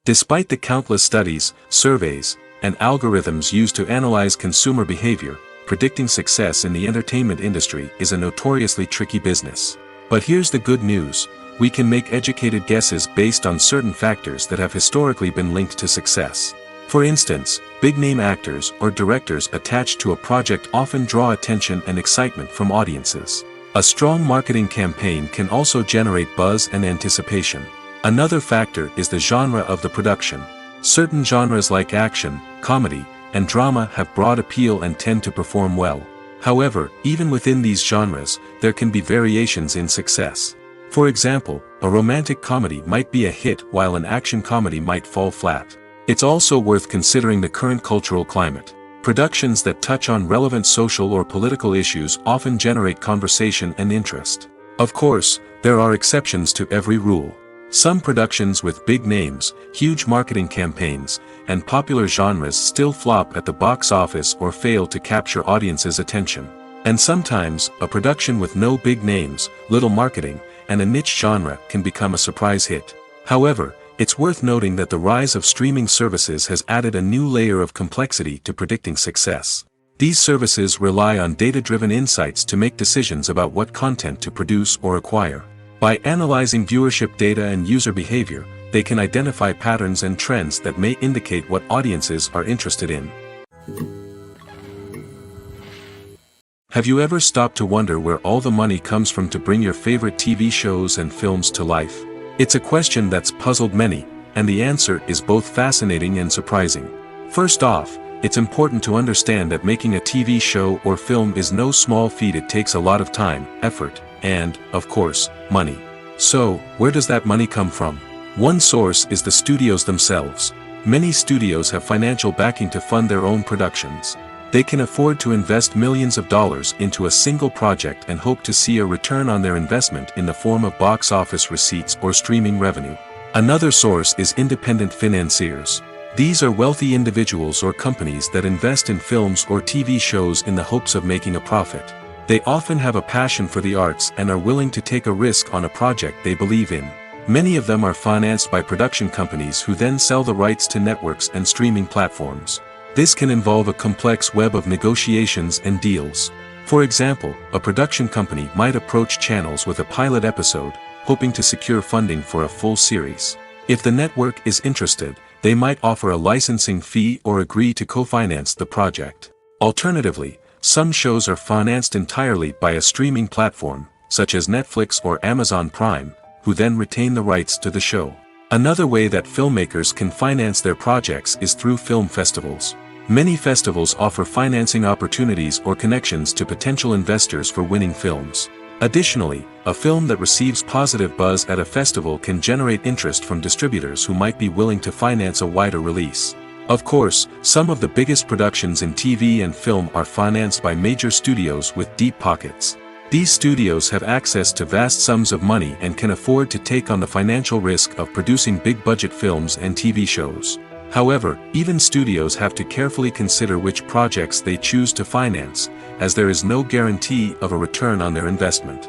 Despite the countless studies, surveys, and algorithms used to analyze consumer behavior, predicting success in the entertainment industry is a notoriously tricky business. But here's the good news: we can make educated guesses based on certain factors that have historically been linked to success. For instance, big-name actors or directors attached to a project often draw attention and excitement from audiences. A strong marketing campaign can also generate buzz and anticipation. Another factor is the genre of the production. Certain genres like action, comedy, and drama have broad appeal and tend to perform well. However, even within these genres, there can be variations in success. For example, a romantic comedy might be a hit while an action comedy might fall flat. It's also worth considering the current cultural climate. Productions that touch on relevant social or political issues often generate conversation and interest. Of course, there are exceptions to every rule. Some productions with big names, huge marketing campaigns, and popular genres still flop at the box office or fail to capture audiences' attention. And sometimes, a production with no big names, little marketing, and a niche genre can become a surprise hit. However, it's worth noting that the rise of streaming services has added a new layer of complexity to predicting success. These services rely on data-driven insights to make decisions about what content to produce or acquire. By analyzing viewership data and user behavior, they can identify patterns and trends that may indicate what audiences are interested in. Have you ever stopped to wonder where all the money comes from to bring your favorite TV shows and films to life? It's a question that's puzzled many, and the answer is both fascinating and surprising. First off, it's important to understand that making a TV show or film is no small feat. It takes a lot of time, effort, and, of course, money. So, where does that money come from? One source is the studios themselves. Many studios have financial backing to fund their own productions. They can afford to invest millions of dollars into a single project and hope to see a return on their investment in the form of box office receipts or streaming revenue. Another source is independent financiers. These are wealthy individuals or companies that invest in films or TV shows in the hopes of making a profit. They often have a passion for the arts and are willing to take a risk on a project they believe in. Many of them are financed by production companies who then sell the rights to networks and streaming platforms. This can involve a complex web of negotiations and deals. For example, a production company might approach channels with a pilot episode, hoping to secure funding for a full series. If the network is interested, they might offer a licensing fee or agree to co-finance the project. Alternatively, some shows are financed entirely by a streaming platform, such as Netflix or Amazon Prime, who then retain the rights to the show. Another way that filmmakers can finance their projects is through film festivals. Many festivals offer financing opportunities or connections to potential investors for winning films. Additionally, a film that receives positive buzz at a festival can generate interest from distributors who might be willing to finance a wider release. Of course, some of the biggest productions in TV and film are financed by major studios with deep pockets. These studios have access to vast sums of money and can afford to take on the financial risk of producing big-budget films and TV shows. However, even studios have to carefully consider which projects they choose to finance, as there is no guarantee of a return on their investment.